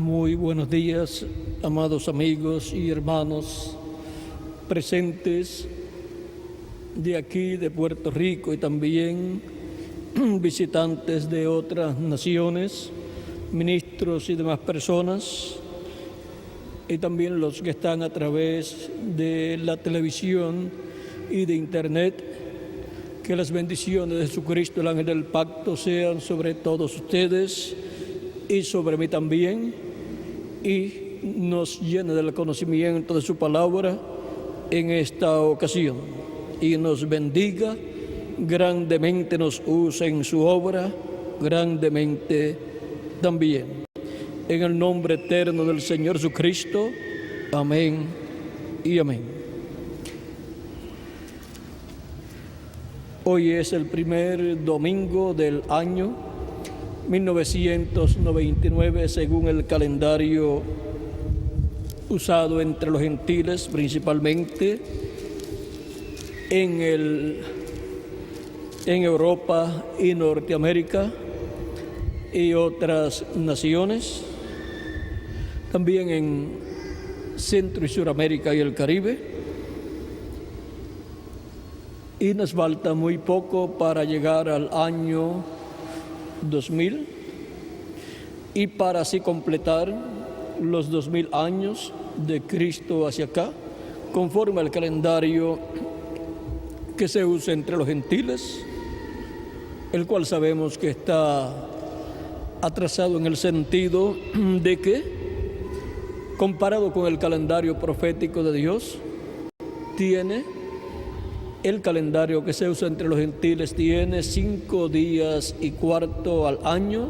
Muy buenos días, amados amigos y hermanos presentes de aquí, de Puerto Rico, y también visitantes de otras naciones, ministros y demás personas, y también los que están a través de la televisión y de internet. Que las bendiciones de Jesucristo, el ángel del pacto, sean sobre todos ustedes y sobre mí también, y nos llene del conocimiento de su palabra en esta ocasión, y nos bendiga grandemente, nos use en su obra grandemente también. En el nombre eterno del Señor Jesucristo, amén y amén. Hoy es el primer domingo del año 1999, según el calendario usado entre los gentiles, principalmente en Europa y Norteamérica y otras naciones, también en Centro y Suramérica y el Caribe. Y nos falta muy poco para llegar al año 2000 y para así completar los 2000 años de Cristo hacia acá, conforme al calendario que se usa entre los gentiles, el cual sabemos que está atrasado en el sentido de que, comparado con el calendario profético de Dios, el calendario que se usa entre los gentiles tiene 5 días y cuarto al año,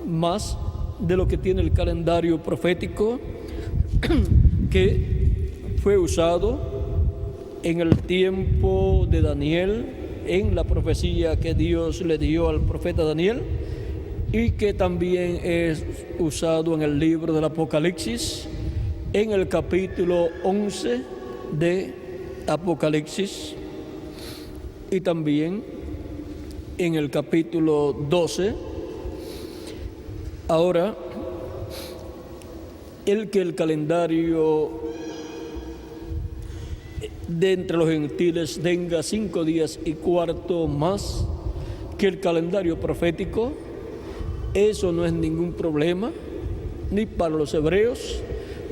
más de lo que tiene el calendario profético que fue usado en el tiempo de Daniel, en la profecía que Dios le dio al profeta Daniel, y que también es usado en el libro del Apocalipsis, en el capítulo 11 de Apocalipsis, y también en el capítulo 12. Ahora, el calendario de entre los gentiles tenga 5 días y cuarto más que el calendario profético, eso no es ningún problema, ni para los hebreos,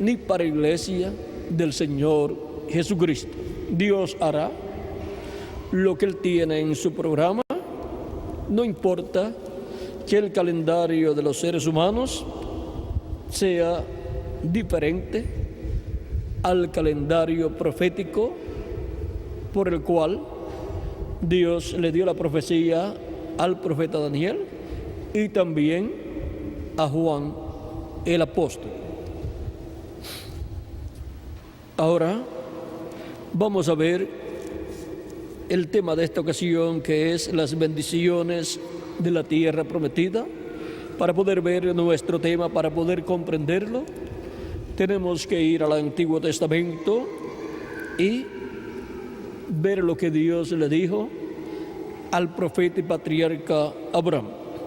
ni para la iglesia del Señor Jesucristo. Dios hará lo que Él tiene en su programa. No importa que el calendario de los seres humanos sea diferente al calendario profético por el cual Dios le dio la profecía al profeta Daniel y también a Juan el apóstol. Ahora vamos a ver el tema de esta ocasión, que es las bendiciones de la tierra prometida. Para poder ver nuestro tema, para poder comprenderlo, tenemos que ir al Antiguo Testamento y ver lo que Dios le dijo al profeta y patriarca Abraham.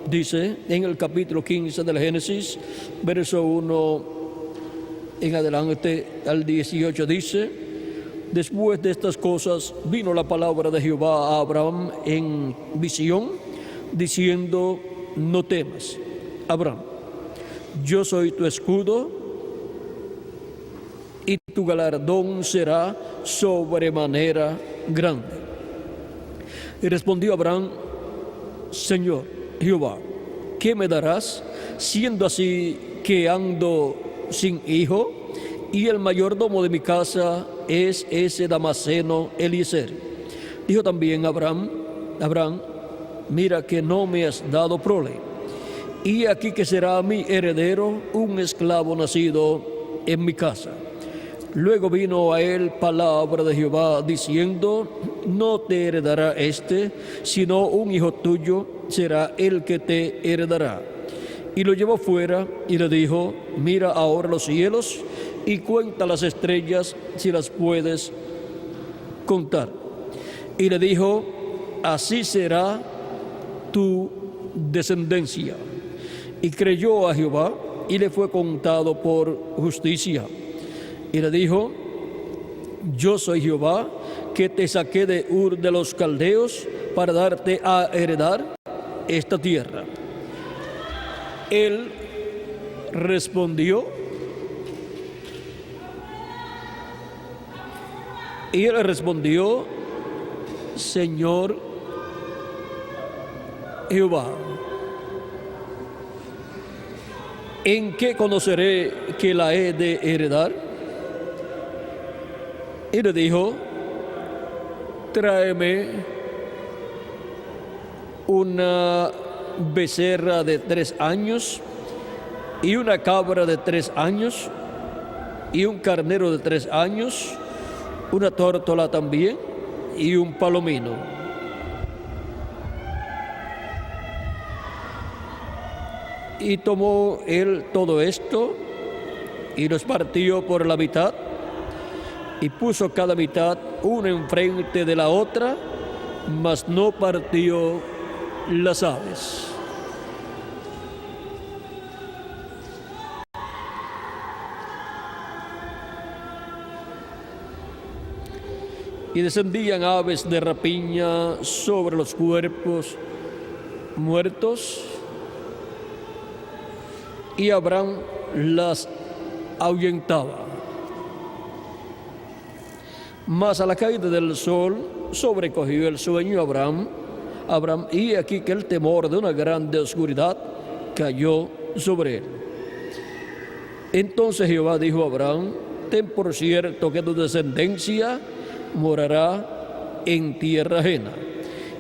Dice en el capítulo 15 del Génesis, verso 1 en adelante al 18, dice: después de estas cosas vino la palabra de Jehová a Abraham en visión, diciendo: no temas, Abraham, yo soy tu escudo, y tu galardón será sobremanera grande. Y respondió Abraham: Señor Jehová, ¿qué me darás, siendo así que ando sin hijo, y el mayordomo de mi casa es ese Damaseno Eliezer? Dijo también Abraham: mira que no me has dado prole, y aquí que será mi heredero un esclavo nacido en mi casa. Luego vino a él palabra de Jehová, diciendo: no te heredará sino un hijo tuyo será el que te heredará. Y lo llevó fuera y le dijo: mira ahora los cielos y cuenta las estrellas, si las puedes contar. Y le dijo: así será tu descendencia. Y creyó a Jehová, y le fue contado por justicia. Y le dijo: yo soy Jehová, que te saqué de Ur de los Caldeos para darte a heredar esta tierra. Él respondió, Señor Jehová, ¿en qué conoceré que la he de heredar? Y le dijo: tráeme una becerra de 3 años, y una cabra de 3 años, y un carnero de 3 años, una tórtola también, y un palomino. Y tomó él todo esto, y los partió por la mitad, y puso cada mitad una enfrente de la otra, mas no partió las aves. Y descendían aves de rapiña sobre los cuerpos muertos, y Abraham las ahuyentaba. Mas a la caída del sol sobrecogió el sueño a Abraham, y aquí que el temor de una grande oscuridad cayó sobre él. Entonces Jehová dijo a Abraham: ten por cierto que tu descendencia morará en tierra ajena,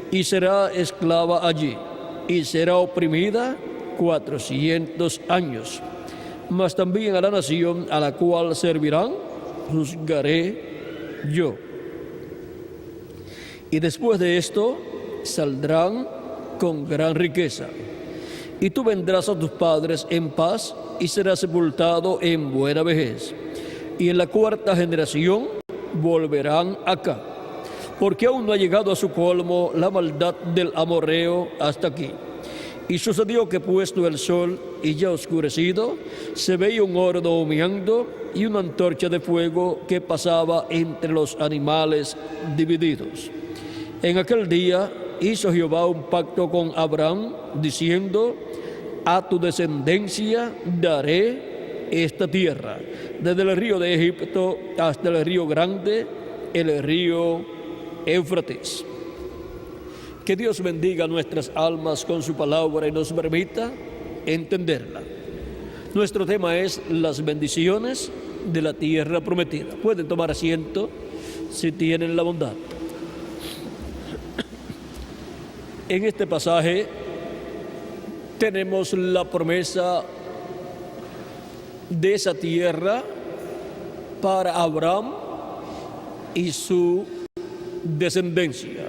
y será esclava allí, y será oprimida 400 años. Mas también a la nación a la cual servirán juzgaré yo. Y después de esto saldrán con gran riqueza. Y tú vendrás a tus padres en paz, y serás sepultado en buena vejez. Y en la 4ª generación volverán acá, porque aún no ha llegado a su colmo la maldad del amorreo hasta aquí. Y sucedió que puesto el sol y ya oscurecido, se veía un horno humeando y una antorcha de fuego que pasaba entre los animales divididos. En aquel día hizo Jehová un pacto con Abraham, diciendo: a tu descendencia daré esta tierra, desde el río de Egipto hasta el río grande, el río Éufrates. Que Dios bendiga nuestras almas con su palabra y nos permita entenderla. Nuestro tema es las bendiciones de la tierra prometida. Pueden tomar asiento si tienen la bondad. En este pasaje tenemos la promesa de esa tierra para Abraham y su descendencia.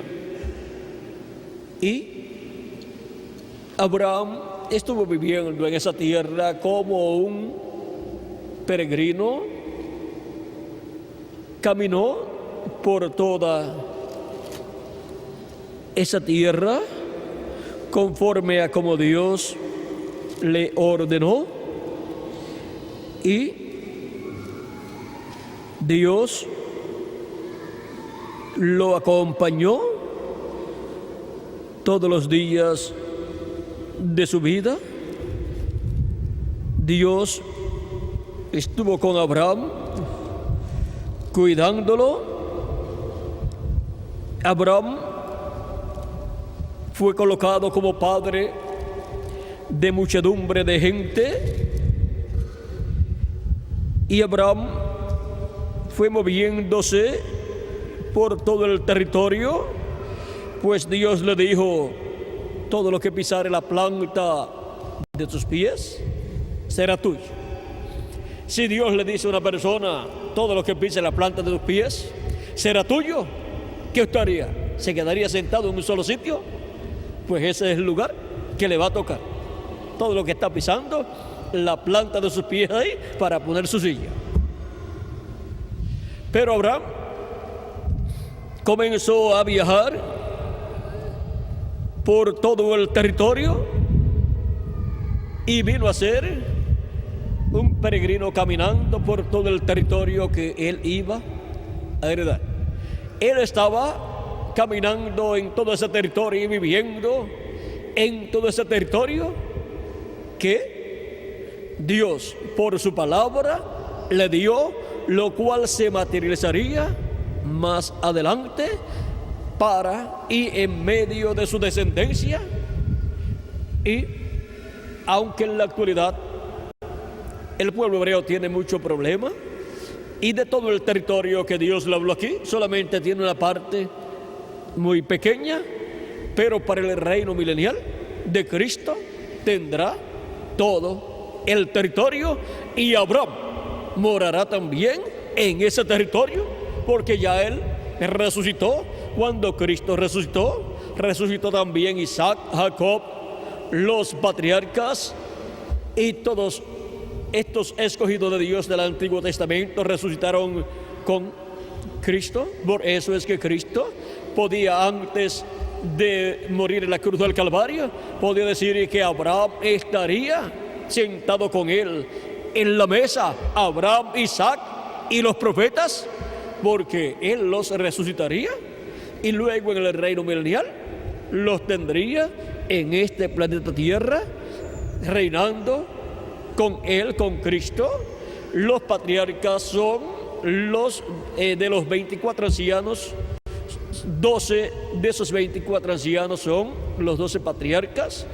Y Abraham estuvo viviendo en esa tierra como un peregrino, caminó por toda esa tierra conforme a como Dios le ordenó, y Dios lo acompañó todos los días de su vida. Dios estuvo con Abraham, cuidándolo. Abraham fue colocado como padre de muchedumbre de gente, y Abraham fue moviéndose por todo el territorio, pues Dios le dijo: todo lo que pisare la planta de tus pies será tuyo. Si Dios le dice a una persona: todo lo que pise la planta de tus pies será tuyo, ¿qué usted haría? ¿Se quedaría sentado en un solo sitio? Pues ese es el lugar que le va a tocar. Todo lo que está pisando la planta de sus pies ahí para poner su silla. Pero Abraham comenzó a viajar por todo el territorio y vino a ser peregrino caminando por todo el territorio que él iba a heredar. Él estaba caminando en todo ese territorio y viviendo en todo ese territorio que Dios por su palabra le dio, lo cual se materializaría más adelante para y en medio de su descendencia. Y aunque en la actualidad el pueblo hebreo tiene mucho problema, y de todo el territorio que Dios le habló aquí, solamente tiene una parte muy pequeña, pero para el reino milenial de Cristo tendrá todo el territorio, y Abraham morará también en ese territorio, porque ya él resucitó. Cuando Cristo resucitó, resucitó también Isaac, Jacob, los patriarcas, y todos estos escogidos de Dios del Antiguo Testamento resucitaron con Cristo. Por eso es que Cristo podía, antes de morir en la cruz del Calvario, podía decir que Abraham estaría sentado con él en la mesa, Abraham, Isaac y los profetas, porque él los resucitaría y luego en el reino milenial los tendría en este planeta Tierra, reinando con él, con Cristo. Los patriarcas son los de los 24 ancianos. 12 de esos 24 ancianos son los 12 patriarcas,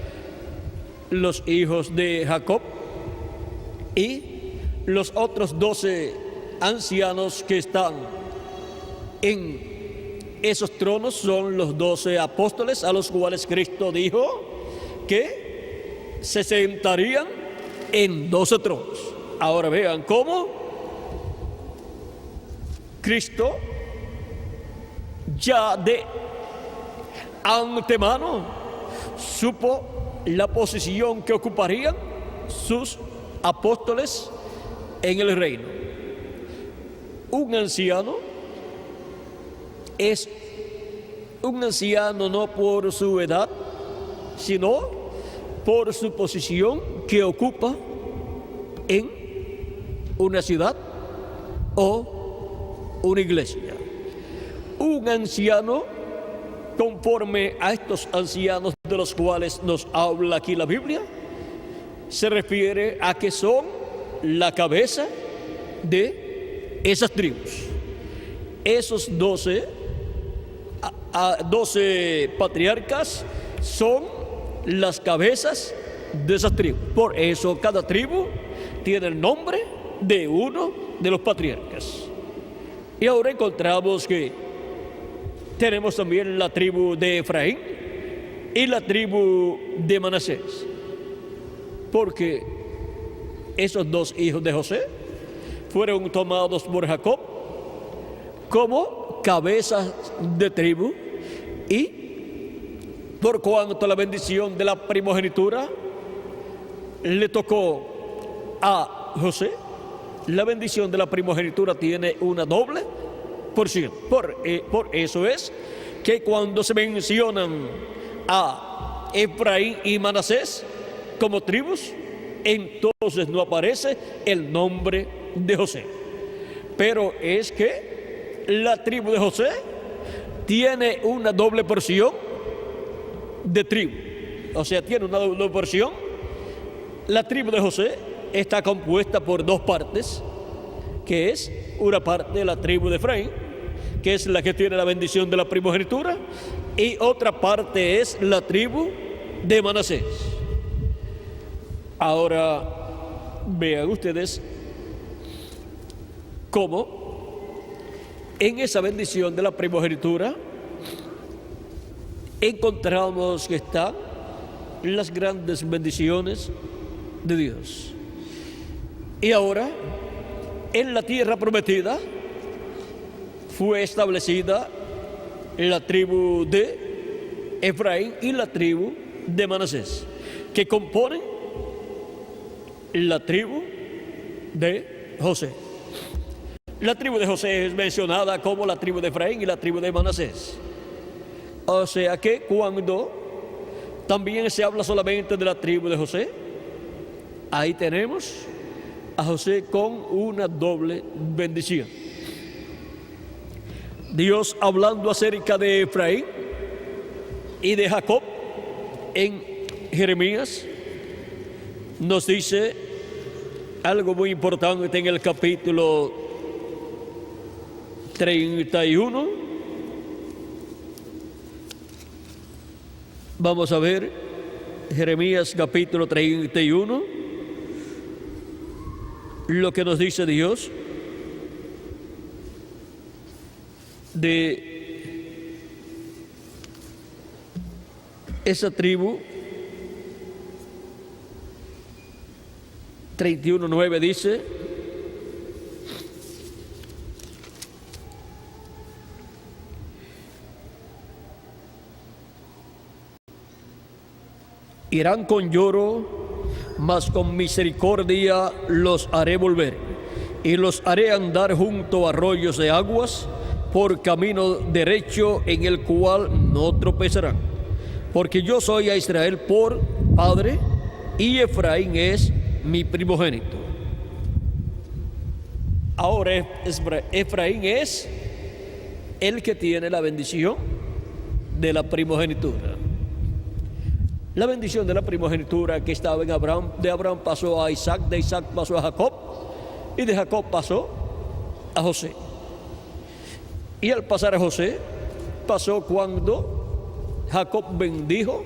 los hijos de Jacob, y los otros 12 ancianos que están en esos tronos son los 12 apóstoles, a los cuales Cristo dijo que se sentarían en 12 tronos. Ahora vean cómo Cristo ya de antemano supo la posición que ocuparían sus apóstoles en el reino. Un anciano es un anciano no por su edad, sino por su posición que ocupa en una ciudad o una iglesia. Un anciano, conforme a estos ancianos de los cuales nos habla aquí la Biblia, se refiere a que son la cabeza de esas tribus. Esos 12 patriarcas son las cabezas de esas tribus. Por eso cada tribu tiene el nombre de uno de los patriarcas. Y ahora encontramos que tenemos también la tribu de Efraín y la tribu de Manasés, porque esos dos hijos de José fueron tomados por Jacob como cabezas de tribu, y por cuanto la bendición de la primogenitura le tocó a José, la bendición de la primogenitura tiene una doble porción. Por eso es que cuando se mencionan a Efraín y Manasés como tribus, entonces no aparece el nombre de José. Pero es que la tribu de José tiene una doble porción de tribu. O sea, tiene una doble porción. La tribu de José está compuesta por dos partes, que es una parte de la tribu de Efraín, que es la que tiene la bendición de la primogenitura, y otra parte es la tribu de Manasés. Ahora vean ustedes cómo en esa bendición de la primogenitura encontramos que están las grandes bendiciones de Dios. Y ahora, en la tierra prometida, fue establecida la tribu de Efraín y la tribu de Manasés, que componen la tribu de José. La tribu de José es mencionada como la tribu de Efraín y la tribu de Manasés. O sea que cuando también se habla solamente de la tribu de José, ahí tenemos a José con una doble bendición. Dios, hablando acerca de Efraín y de Jacob en Jeremías, nos dice algo muy importante en el capítulo 31. Vamos a ver Jeremías capítulo 31, lo que nos dice Dios de esa tribu. 31:9 dice: irán con lloro, mas con misericordia los haré volver, y los haré andar junto a arroyos de aguas, por camino derecho en el cual no tropezarán. Porque yo soy a Israel por padre, y Efraín es mi primogénito. Ahora Efraín es el que tiene la bendición de la primogenitura. La bendición de la primogenitura que estaba en Abraham, de Abraham pasó a Isaac, de Isaac pasó a Jacob, y de Jacob pasó a José. Y al pasar a José, pasó cuando Jacob bendijo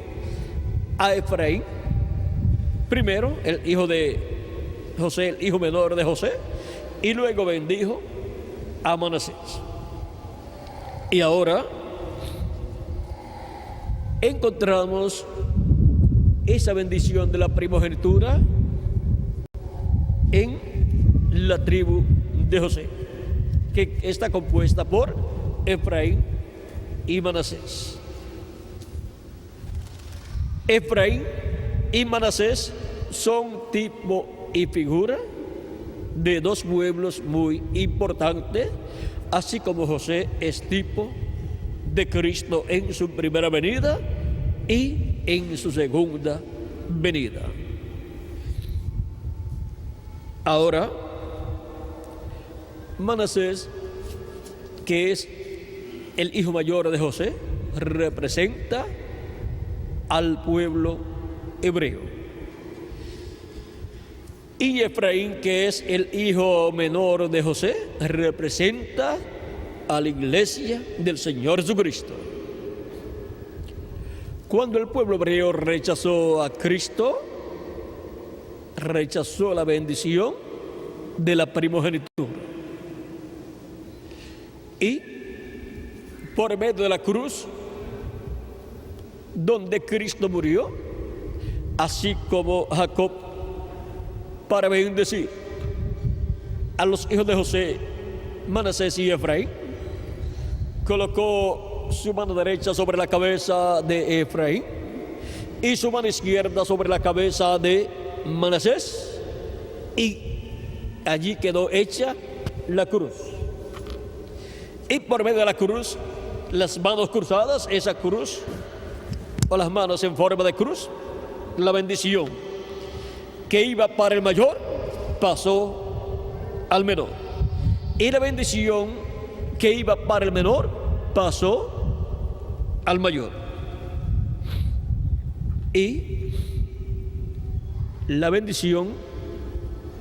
a Efraín, primero el hijo de José, el hijo menor de José, y luego bendijo a Manasés. Y ahora encontramos esa bendición de la primogenitura en la tribu de José, que está compuesta por Efraín y Manasés. Efraín y Manasés son tipo y figura de dos pueblos muy importantes, así como José es tipo de Cristo en su primera venida y en su segunda venida. Ahora, Manasés, que es el hijo mayor de José, representa al pueblo hebreo. Y Efraín, que es el hijo menor de José, representa a la iglesia del Señor Jesucristo. Cuando el pueblo hebreo rechazó a Cristo, rechazó la bendición de la primogenitura. Y por medio de la cruz, donde Cristo murió, así como Jacob, para bendecir a los hijos de José, Manasés y Efraín, colocó su mano derecha sobre la cabeza de Efraín y su mano izquierda sobre la cabeza de Manasés, y allí quedó hecha la cruz. Y por medio de la cruz, las manos cruzadas, esa cruz, o las manos en forma de cruz, la bendición que iba para el mayor pasó al menor, y la bendición que iba para el menor pasó al mayor. Y la bendición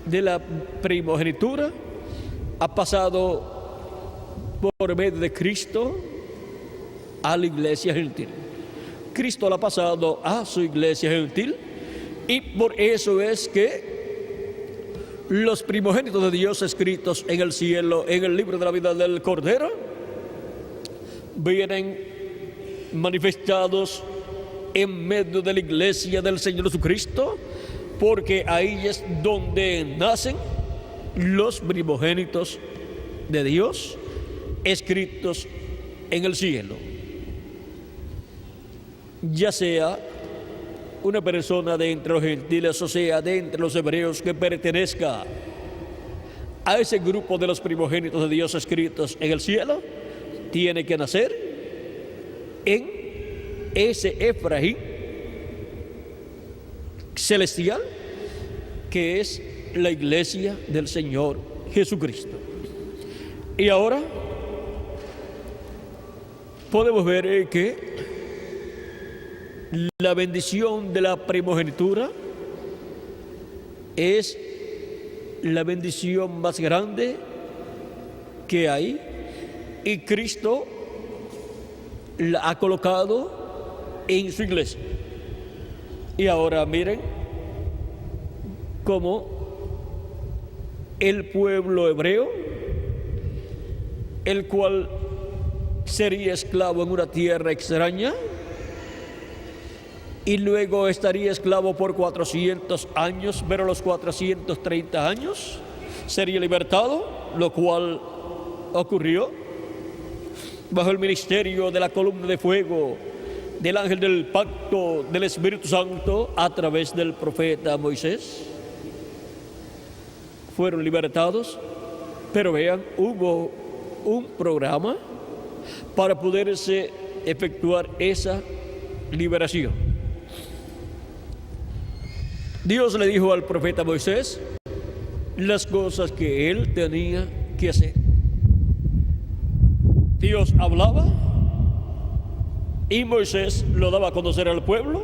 de la primogenitura ha pasado por medio de Cristo a la iglesia gentil. Cristo la ha pasado a su iglesia gentil, y por eso es que los primogénitos de Dios escritos en el cielo, en el libro de la vida del Cordero, vienen manifestados en medio de la iglesia del Señor Jesucristo, porque ahí es donde nacen los primogénitos de Dios escritos en el cielo. Ya sea una persona de entre los gentiles, o sea, de entre los hebreos, que pertenezca a ese grupo de los primogénitos de Dios escritos en el cielo, tiene que nacer en ese Efraín celestial, que es la iglesia del Señor Jesucristo. Y ahora podemos ver que la bendición de la primogenitura es la bendición más grande que hay, y Cristo la ha colocado en su iglesia. Y ahora miren cómo el pueblo hebreo, el cual sería esclavo en una tierra extraña y luego estaría esclavo por 400 años, pero a los 430 años sería libertado, lo cual ocurrió bajo el ministerio de la columna de fuego, del ángel del pacto, del Espíritu Santo, a través del profeta Moisés. Fueron libertados, pero vean, hubo un programa para poderse efectuar esa liberación. Dios le dijo al profeta Moisés las cosas que él tenía que hacer. Dios hablaba y Moisés lo daba a conocer al pueblo,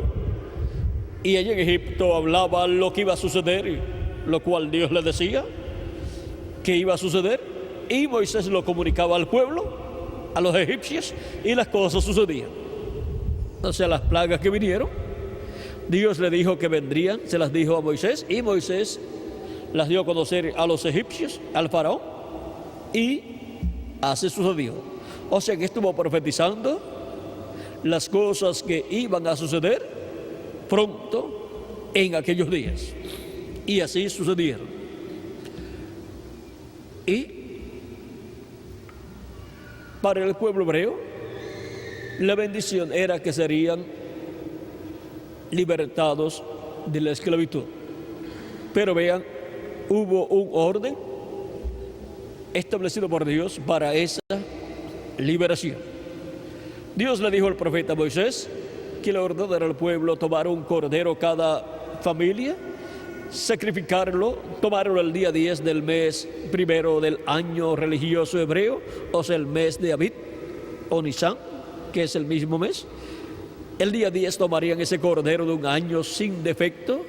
y allí en Egipto hablaba lo que iba a suceder, lo cual Dios le decía que iba a suceder, y Moisés lo comunicaba al pueblo, a los egipcios, y las cosas sucedían. O sea, las plagas que vinieron, Dios le dijo que vendrían, se las dijo a Moisés, y Moisés las dio a conocer a los egipcios, al faraón, y así sucedió. O sea que estuvo profetizando las cosas que iban a suceder pronto en aquellos días, y así sucedieron. Y para el pueblo hebreo la bendición era que serían libertados de la esclavitud. Pero vean, hubo un orden establecido por Dios para esa liberación. Dios le dijo al profeta Moisés que le ordenara al pueblo tomar un cordero cada familia, sacrificarlo, tomarlo el día 10 del mes primero del año religioso hebreo, o sea, el mes de Abib o Nisan, que es el mismo mes. El día 10 tomarían ese cordero de un año sin defecto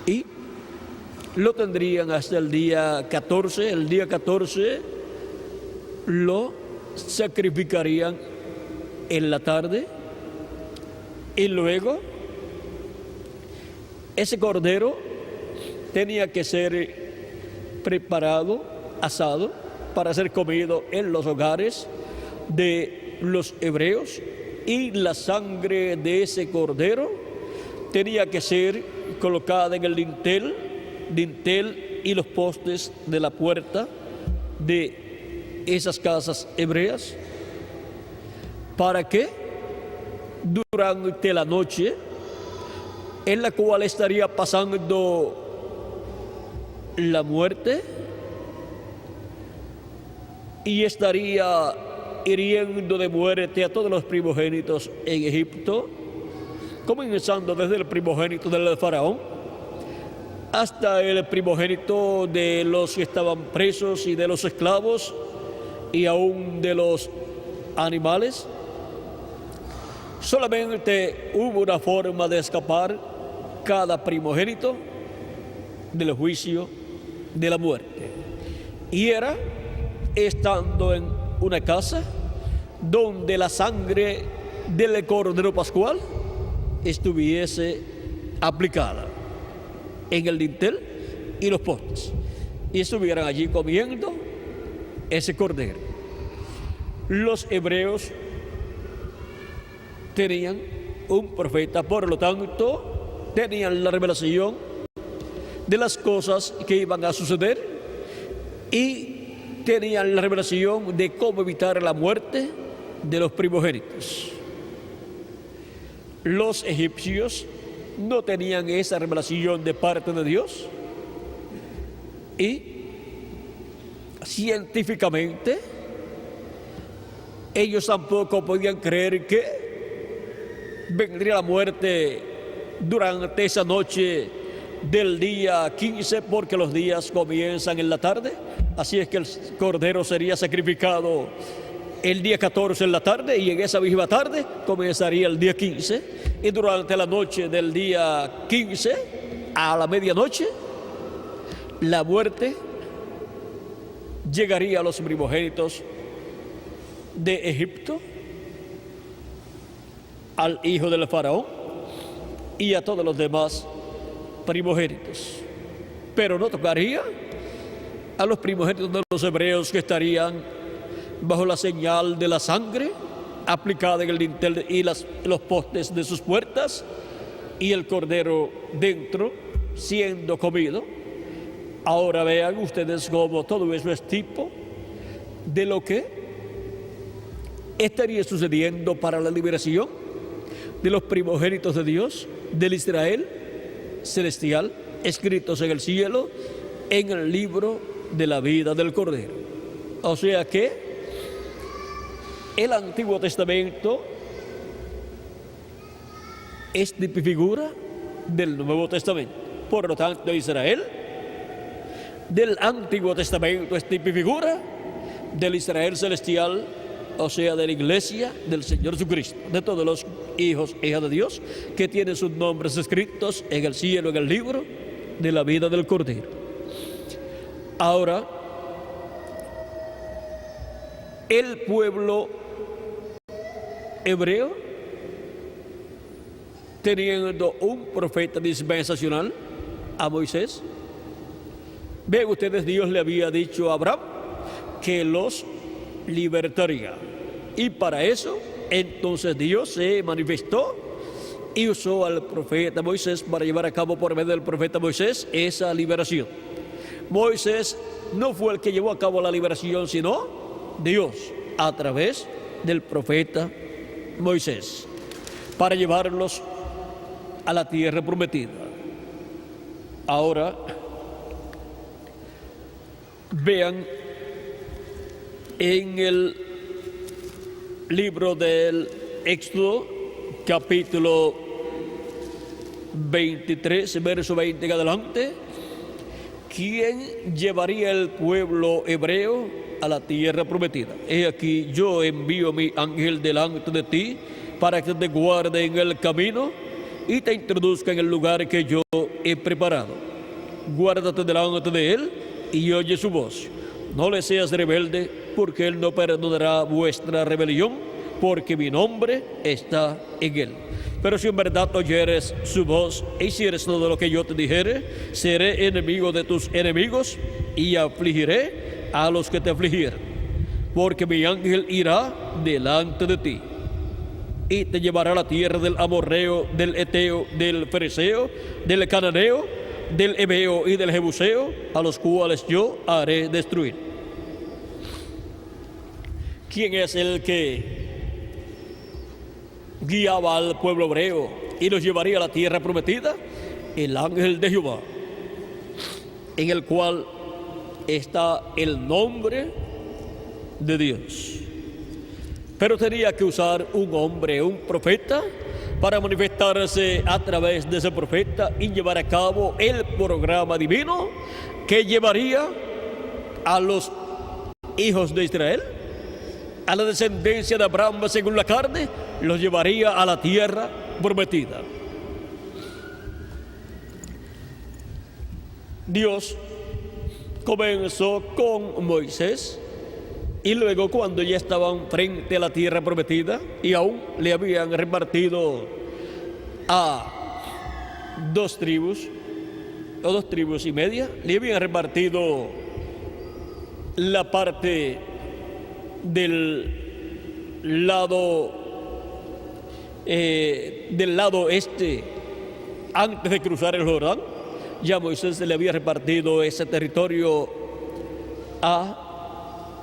y lo tendrían hasta el día 14. El día 14 lo sacrificarían en la tarde, y luego ese cordero tenía que ser preparado, asado, para ser comido en los hogares de los hebreos, y la sangre de ese cordero tenía que ser colocada en el dintel y los postes de la puerta de esas casas hebreas, para que durante la noche en la cual estaría pasando la muerte y estaría hiriendo de muerte a todos los primogénitos en Egipto, comenzando desde el primogénito del faraón hasta el primogénito de los que estaban presos y de los esclavos y aún de los animales. Solamente hubo una forma de escapar cada primogénito del juicio de la muerte, y era estando en una casa donde la sangre del cordero pascual estuviese aplicada en el dintel y los postes, y estuvieran allí comiendo ese cordero. Los hebreos tenían un profeta, por lo tanto tenían la revelación de las cosas que iban a suceder, y tenían la revelación de cómo evitar la muerte de los primogénitos. Los egipcios no tenían esa revelación de parte de Dios, y científicamente ellos tampoco podían creer que vendría la muerte durante esa noche del día 15, porque los días comienzan en la tarde. Así es que el cordero sería sacrificado el día 14 en la tarde, y en esa misma tarde comenzaría el día 15. Y durante la noche del día 15, a la medianoche, la muerte llegaría a los primogénitos de Egipto, al hijo del faraón y a todos los demás primogénitos. Pero no tocaría a los primogénitos de los hebreos, que estarían bajo la señal de la sangre aplicada en el dintel y los postes de sus puertas, y el cordero dentro siendo comido. Ahora vean ustedes cómo todo eso es tipo de lo que estaría sucediendo para la liberación de los primogénitos de Dios, del Israel celestial, escritos en el cielo, en el libro de la vida del Cordero. O sea que el Antiguo Testamento es tipifigura del Nuevo Testamento. Por lo tanto, Israel del Antiguo Testamento es tipifigura del Israel celestial, o sea, de la iglesia del Señor Jesucristo, de todos los hijos e hijas de Dios que tienen sus nombres escritos en el cielo, en el libro de la vida del Cordero. Ahora, el pueblo hebreo, teniendo un profeta dispensacional, a Moisés, ven ustedes, Dios le había dicho a Abraham que los libertaría. Y para eso, entonces Dios se manifestó y usó al profeta Moisés para llevar a cabo por medio del profeta Moisés esa liberación. Moisés no fue el que llevó a cabo la liberación, sino Dios, a través del profeta Moisés, para llevarlos a la tierra prometida. Ahora, vean en el libro del Éxodo, capítulo 23, verso 20 en adelante, ¿quién llevaría el pueblo hebreo a la tierra prometida? He aquí, yo envío mi ángel delante de ti para que te guarde en el camino y te introduzca en el lugar que yo he preparado. Guárdate delante de él y oye su voz. No le seas rebelde, porque él no perdonará vuestra rebelión, porque mi nombre está en él. Pero si en verdad oyeres su voz e hicieres todo lo que yo te dijere, seré enemigo de tus enemigos y afligiré a los que te afligieren. Porque mi ángel irá delante de ti y te llevará a la tierra del amorreo, del eteo, del fereceo, del cananeo, del heveo y del jebuseo, a los cuales yo haré destruir. ¿Quién es el que guiaba al pueblo hebreo y los llevaría a la tierra prometida? El ángel de Jehová, en el cual está el nombre de Dios. Pero tenía que usar un hombre, un profeta, para manifestarse a través de ese profeta y llevar a cabo el programa divino que llevaría a los hijos de Israel, a la descendencia de Abraham según la carne, los llevaría a la tierra prometida. Dios comenzó con Moisés, y luego, cuando ya estaban frente a la tierra prometida y aún le habían repartido a 2 tribus o 2 tribus y media, le habían repartido la parte del lado este antes de cruzar el Jordán. Ya Moisés se le había repartido ese territorio a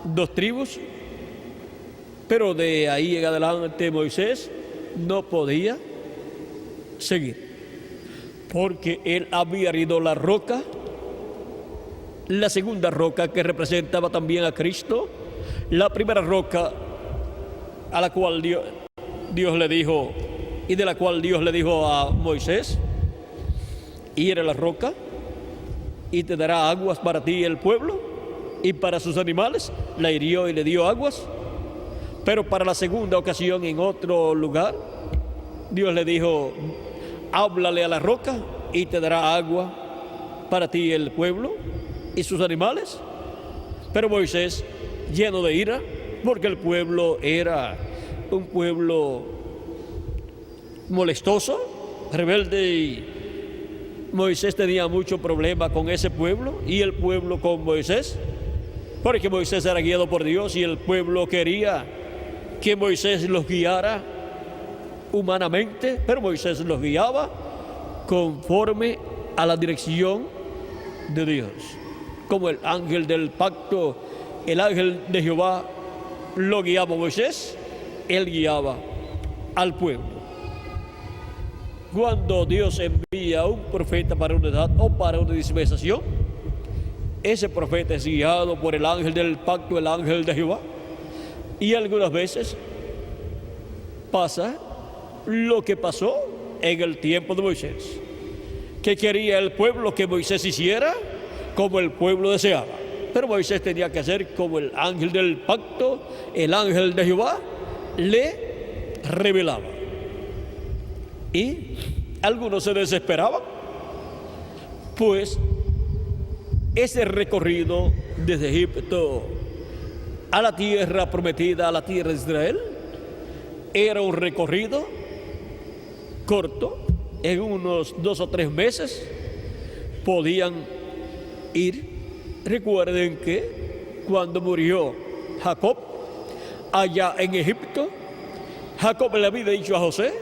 2 tribus, pero de ahí en adelante Moisés no podía seguir, porque él había herido la roca, la segunda roca que representaba también a Cristo, la primera roca a la cual Dios le dijo, y de la cual Dios le dijo a Moisés: hiere la roca y te dará aguas para ti y el pueblo, y para sus animales la hirió y le dio aguas. Pero para la segunda ocasión, en otro lugar, Dios le dijo: háblale a la roca y te dará agua para ti y el pueblo y sus animales. Pero Moisés, lleno de ira, porque el pueblo era un pueblo molestoso, rebelde, y Moisés tenía mucho problema con ese pueblo y el pueblo con Moisés, porque Moisés era guiado por Dios y el pueblo quería que Moisés los guiara humanamente, pero Moisés los guiaba conforme a la dirección de Dios. Como el ángel del pacto, el ángel de Jehová lo guiaba a Moisés, él guiaba al pueblo. Cuando Dios envía a un profeta para una edad o para una dispensación, ese profeta es guiado por el ángel del pacto, el ángel de Jehová. Y algunas veces pasa lo que pasó en el tiempo de Moisés, que quería el pueblo que Moisés hiciera como el pueblo deseaba. Pero Moisés tenía que hacer como el ángel del pacto, el ángel de Jehová, le revelaba. Y algunos se desesperaban, pues ese recorrido desde Egipto a la tierra prometida, a la tierra de Israel, era un recorrido corto. En unos 2 o 3 meses podían ir. Recuerden que cuando murió Jacob allá en Egipto, Jacob le había dicho a José: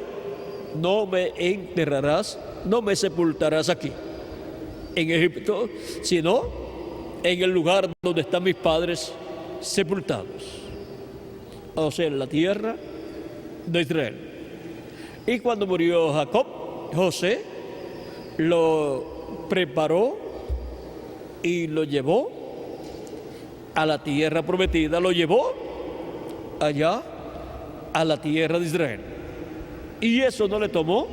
no me enterrarás, no me sepultarás aquí en Egipto, sino en el lugar donde están mis padres sepultados, o sea, en la tierra de Israel. Y cuando murió Jacob, José lo preparó y lo llevó a la tierra prometida, lo llevó allá a la tierra de Israel. Y eso no le tomó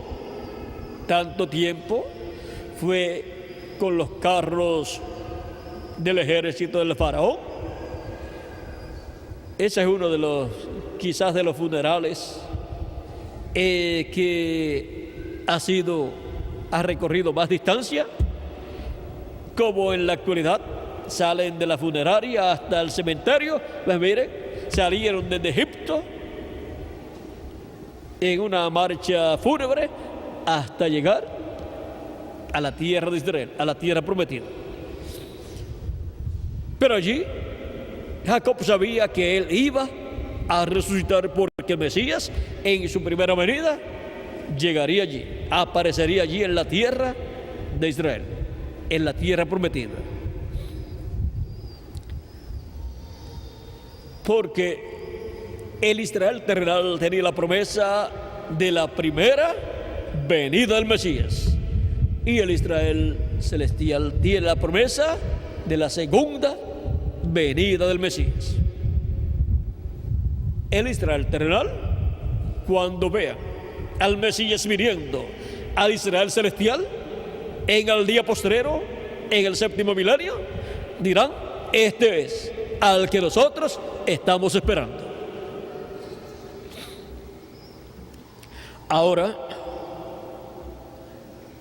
tanto tiempo, fue con los carros del ejército del faraón. Ese es uno de los, quizás de los funerales que ha recorrido más distancia. Como en la actualidad salen de la funeraria hasta el cementerio, pues miren, salieron desde Egipto en una marcha fúnebre hasta llegar a la tierra de Israel, a la tierra prometida. Pero allí Jacob sabía que él iba a resucitar, porque el Mesías en su primera venida llegaría allí, aparecería allí en la tierra de Israel, en la tierra prometida. Porque el Israel terrenal tenía la promesa de la primera venida del Mesías, y el Israel celestial tiene la promesa de la segunda venida del Mesías. El Israel terrenal, cuando vea al Mesías viniendo al Israel celestial en el día postrero, en el 7º milenio, dirán: este es al que nosotros estamos esperando. Ahora,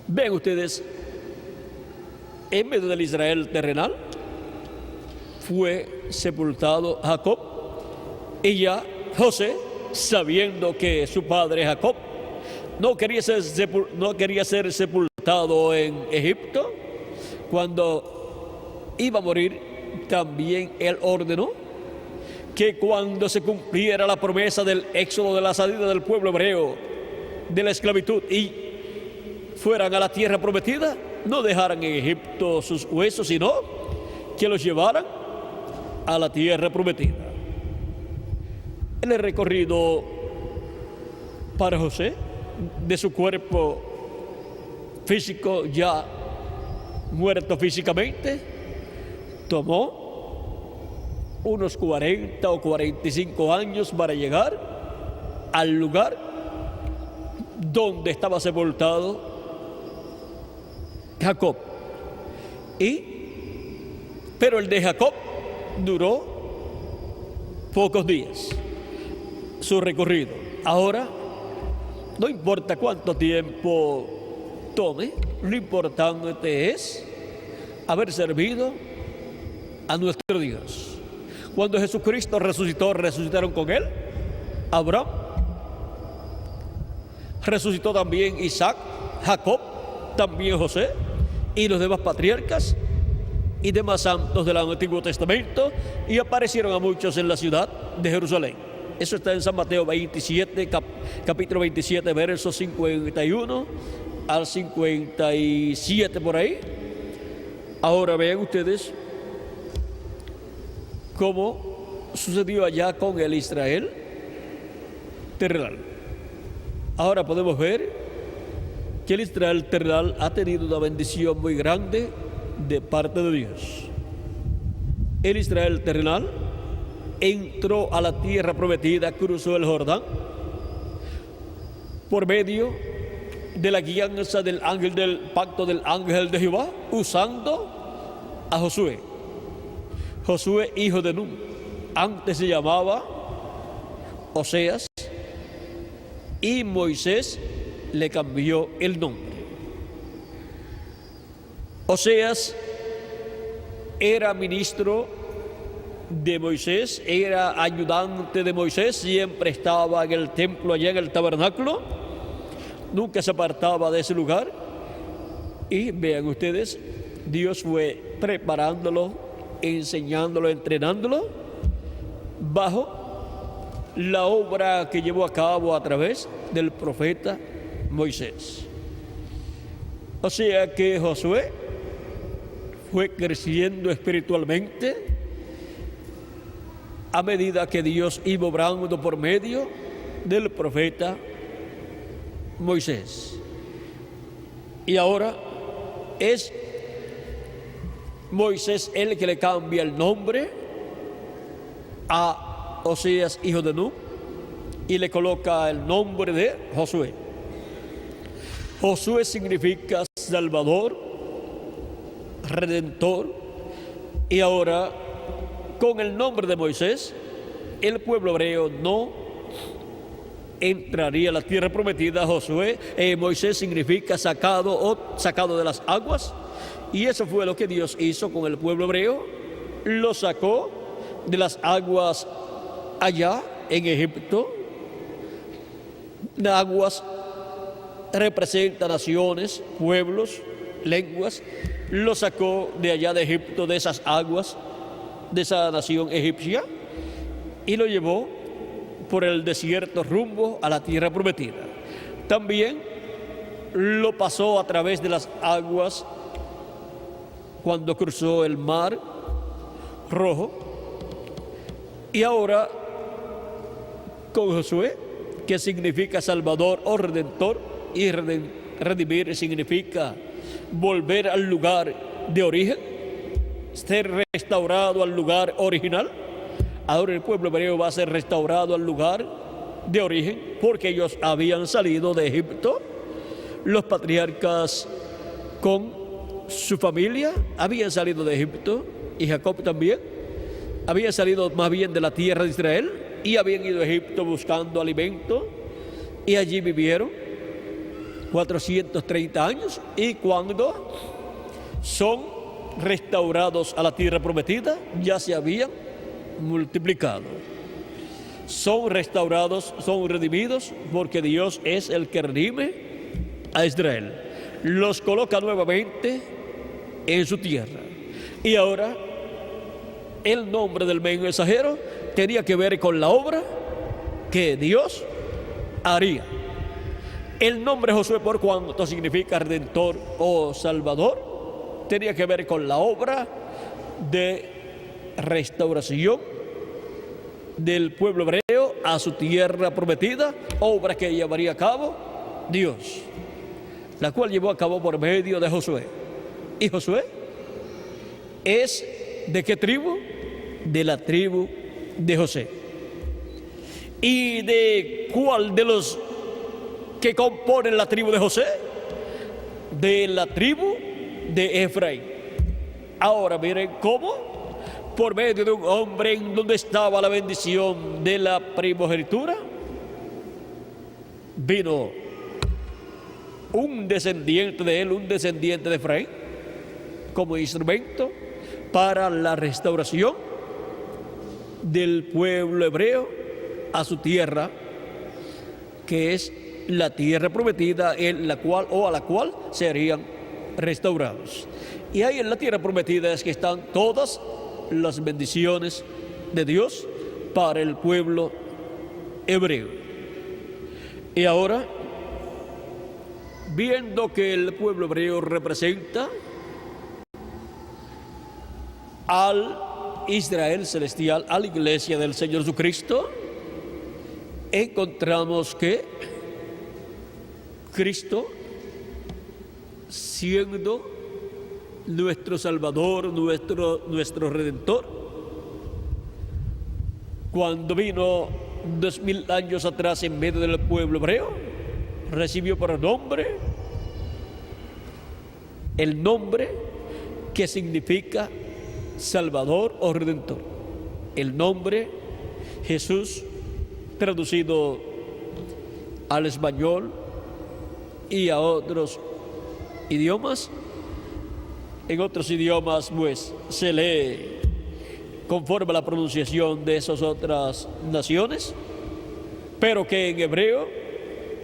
ven ustedes, en medio del Israel terrenal fue sepultado Jacob, y ya José, sabiendo que su padre Jacob no quería ser sepultado en Egipto, cuando iba a morir, también él ordenó que cuando se cumpliera la promesa del éxodo, de la salida del pueblo hebreo de la esclavitud y fueran a la tierra prometida, no dejaran en Egipto sus huesos, sino que los llevaran a la tierra prometida. El recorrido para José de su cuerpo físico, ya muerto físicamente, tomó unos 40 o 45 años para llegar al lugar donde estaba sepultado Jacob. Pero el de Jacob duró pocos días, su recorrido. Ahora, no importa cuánto tiempo tome, lo importante es haber servido a nuestro Dios. Cuando Jesucristo resucitó, resucitaron con él Abraham, resucitó también Isaac, Jacob, también José y los demás patriarcas y demás santos del Antiguo Testamento, y aparecieron a muchos en la ciudad de Jerusalén. Eso está en San Mateo 27, capítulo 27, versos 51 al 57 por ahí. Ahora vean ustedes cómo sucedió allá con el Israel terrenal. Ahora podemos ver que el Israel terrenal ha tenido una bendición muy grande de parte de Dios. El Israel terrenal entró a la tierra prometida, cruzó el Jordán por medio de la guianza del ángel del pacto del ángel de Jehová, usando a Josué. Josué, hijo de Nun, antes se llamaba Oseas, y Moisés le cambió el nombre. Oseas era ministro de Moisés, era ayudante de Moisés, siempre estaba en el templo, allá en el tabernáculo, nunca se apartaba de ese lugar. Y vean ustedes, Dios fue preparándolo, enseñándolo, entrenándolo bajo la obra que llevó a cabo a través del profeta Moisés. O sea que Josué fue creciendo espiritualmente a medida que Dios iba obrando por medio del profeta Moisés. Y ahora es Moisés el que le cambia el nombre a Oseas, hijo de Nun, y le coloca el nombre de Josué. Josué significa Salvador, Redentor, y ahora con el nombre de Moisés, el pueblo hebreo no entraría a la tierra prometida. Moisés significa sacado de las aguas, y eso fue lo que Dios hizo con el pueblo hebreo. Lo sacó de las aguas allá en Egipto. Aguas representa naciones, pueblos, lenguas. Lo sacó de allá de Egipto, de esas aguas, de esa nación egipcia, y lo llevó por el desierto rumbo a la tierra prometida. También lo pasó a través de las aguas cuando cruzó el mar Rojo. Y ahora con Josué, que significa Salvador o Redentor, y redimir significa volver al lugar de origen, ser restaurado al lugar original. Ahora el pueblo hebreo va a ser restaurado al lugar de origen, porque ellos habían salido de Egipto. Los patriarcas con su familia habían salido de Egipto, y Jacob también había salido más bien de la tierra de Israel, y habían ido a Egipto buscando alimento, y allí vivieron 430 años, y cuando son restaurados a la tierra prometida, ya se habían multiplicado. Son restaurados, son redimidos, porque Dios es el que redime a Israel. Los coloca nuevamente en su tierra. Y ahora el nombre del mensajero tenía que ver con la obra que Dios haría. El nombre Josué, por cuanto significa Redentor o Salvador, tenía que ver con la obra de restauración del pueblo hebreo a su tierra prometida, obra que llevaría a cabo Dios, la cual llevó a cabo por medio de Josué. ¿Y Josué es de qué tribu? De la tribu de José. ¿Y de cuál de los que componen la tribu de José? De la tribu de Efraín. Ahora miren cómo, por medio de un hombre en donde estaba la bendición de la primogenitura, vino un descendiente de él, un descendiente de Efraín, como instrumento para la restauración del pueblo hebreo a su tierra, que es la tierra prometida, en la cual o a la cual serían restaurados. Y ahí en la tierra prometida es que están todas las bendiciones de Dios para el pueblo hebreo. Y ahora, viendo que el pueblo hebreo representa al Israel celestial, a la iglesia del Señor Jesucristo, encontramos que Cristo, siendo nuestro Salvador, nuestro Redentor, cuando vino 2000 años atrás en medio del pueblo hebreo, recibió por nombre el nombre que significa Salvador o Redentor. El nombre Jesús, traducido al español y a otros idiomas. En otros idiomas, pues, se lee conforme a la pronunciación de esas otras naciones, pero que en hebreo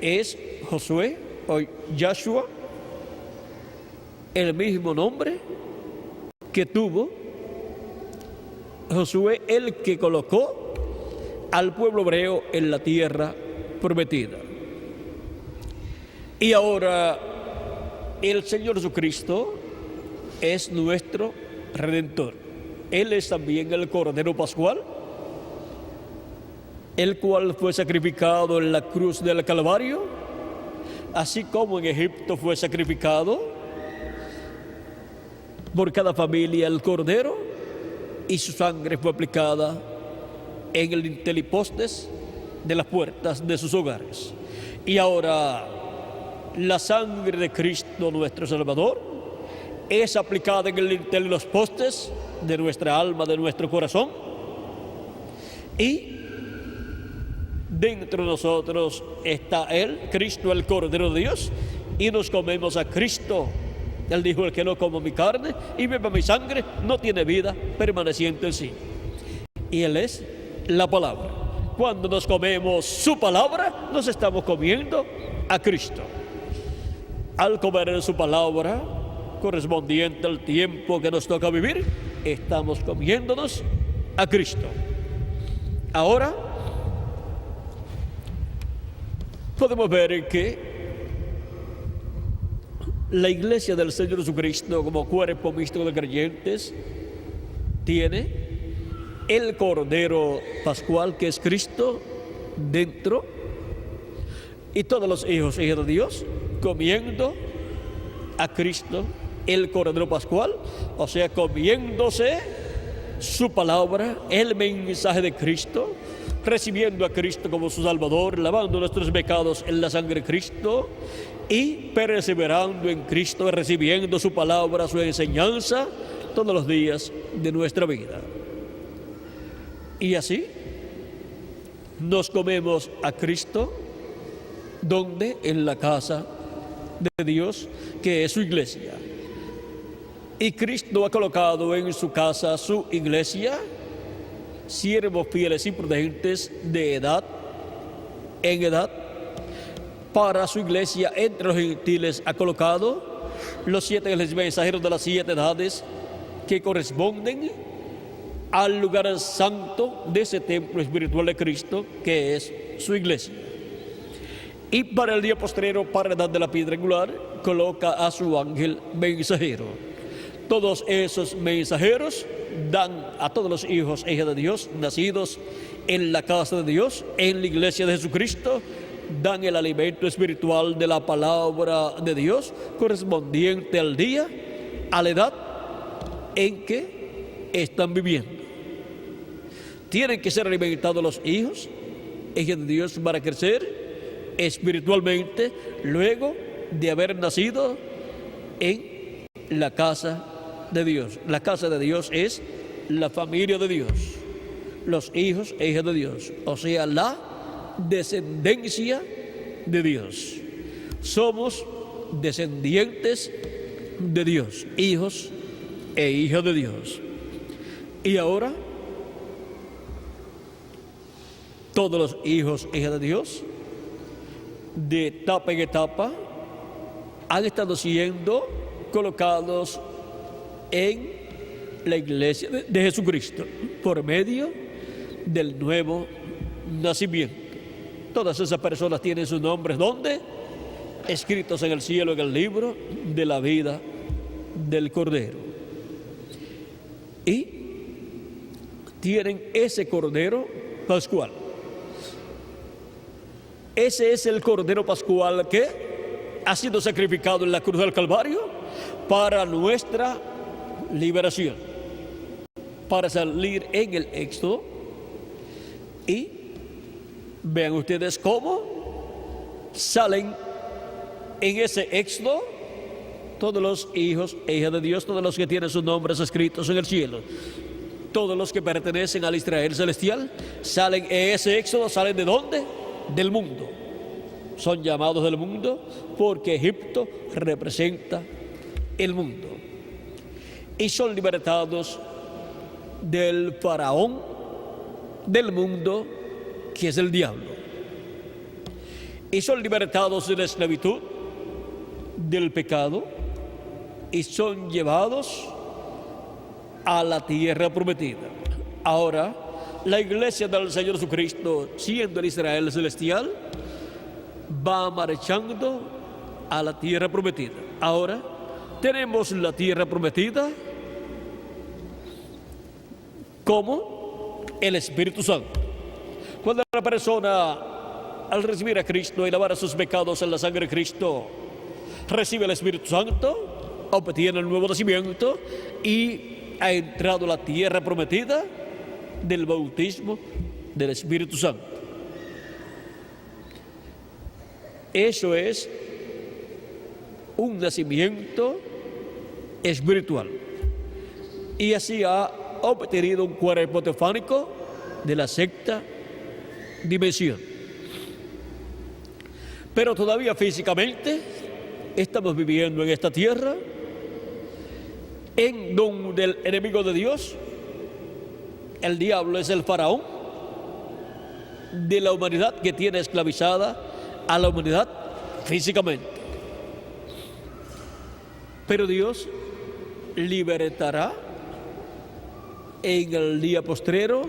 es Josué o Yahshua, el mismo nombre que tuvo Josué, el que colocó al pueblo hebreo en la tierra prometida. Y ahora el Señor Jesucristo es nuestro Redentor. Él es también el Cordero Pascual, el cual fue sacrificado en la cruz del Calvario, así como en Egipto fue sacrificado por cada familia el Cordero, y su sangre fue aplicada en el intelipostes de las puertas de sus hogares. Y ahora la sangre de Cristo nuestro Salvador es aplicada en el dintel de los postes de nuestra alma, de nuestro corazón, y dentro de nosotros está Él, Cristo, el Cordero de Dios, y nos comemos a Cristo. Él dijo: el que no coma mi carne y beba mi sangre no tiene vida permaneciente en sí. Y Él es la palabra. Cuando nos comemos su palabra, nos estamos comiendo a Cristo. Al comer su palabra, correspondiente al tiempo que nos toca vivir, estamos comiéndonos a Cristo. Ahora podemos ver que la iglesia del Señor Jesucristo, como cuerpo místico de creyentes, tiene el Cordero Pascual, que es Cristo, dentro, y todos los hijos e hijas de Dios comiendo a Cristo, el Cordero Pascual, o sea, comiéndose su palabra, el mensaje de Cristo, recibiendo a Cristo como su Salvador, lavando nuestros pecados en la sangre de Cristo y perseverando en Cristo, recibiendo su palabra, su enseñanza todos los días de nuestra vida. Y así nos comemos a Cristo, donde en la casa de Dios, que es su iglesia. Y Cristo ha colocado en su casa, su iglesia, siervos fieles y prudentes de edad en edad. Para su iglesia entre los gentiles ha colocado los 7 mensajeros de las 7 edades, que corresponden al lugar santo de ese templo espiritual de Cristo, que es su iglesia. Y para el día postrero, para la edad de la piedra angular, coloca a su ángel mensajero. Todos esos mensajeros dan a todos los hijos e hijas de Dios, nacidos en la casa de Dios, en la iglesia de Jesucristo, dan el alimento espiritual de la palabra de Dios, correspondiente al día, a la edad en que están viviendo. Tienen que ser alimentados los hijos e hijas de Dios para crecer espiritualmente, luego de haber nacido en la casa de Dios. La casa de Dios es la familia de Dios, los hijos e hijas de Dios, o sea, la descendencia de Dios. Somos descendientes de Dios, hijos e hijas de Dios. Y ahora, todos los hijos e hijas de Dios, de etapa en etapa, han estado siendo colocados en la iglesia de Jesucristo por medio del nuevo nacimiento. Todas esas personas tienen sus nombres, ¿dónde? Escritos en el cielo, en el libro de la vida del Cordero. Y tienen ese Cordero pascual. Ese es el Cordero pascual que ha sido sacrificado en la cruz del Calvario para nuestra liberación, para salir en el Éxodo. Y vean ustedes cómo salen en ese Éxodo todos los hijos e hijas de Dios, todos los que tienen sus nombres escritos en el cielo, todos los que pertenecen al Israel celestial, salen en ese Éxodo. ¿Salen de dónde? Del mundo. Son llamados del mundo porque Egipto representa el mundo. Y son libertados del faraón del mundo, que es el diablo. Y son libertados de la esclavitud del pecado y son llevados a la tierra prometida. Ahora, la iglesia del Señor Jesucristo, siendo el Israel celestial, va marchando a la tierra prometida. Ahora tenemos la tierra prometida como el Espíritu Santo. Cuando la persona, al recibir a Cristo y lavar sus pecados en la sangre de Cristo, recibe el Espíritu Santo, obtiene el nuevo nacimiento y ha entrado a la tierra prometida del bautismo del Espíritu Santo. Eso es un nacimiento espiritual. Y así ha obtenido un cuerpo teofánico de la sexta dimensión. Pero todavía físicamente estamos viviendo en esta tierra en donde el enemigo de Dios, el diablo, es el faraón de la humanidad, que tiene esclavizada a la humanidad físicamente. Pero Dios libertará en el día postrero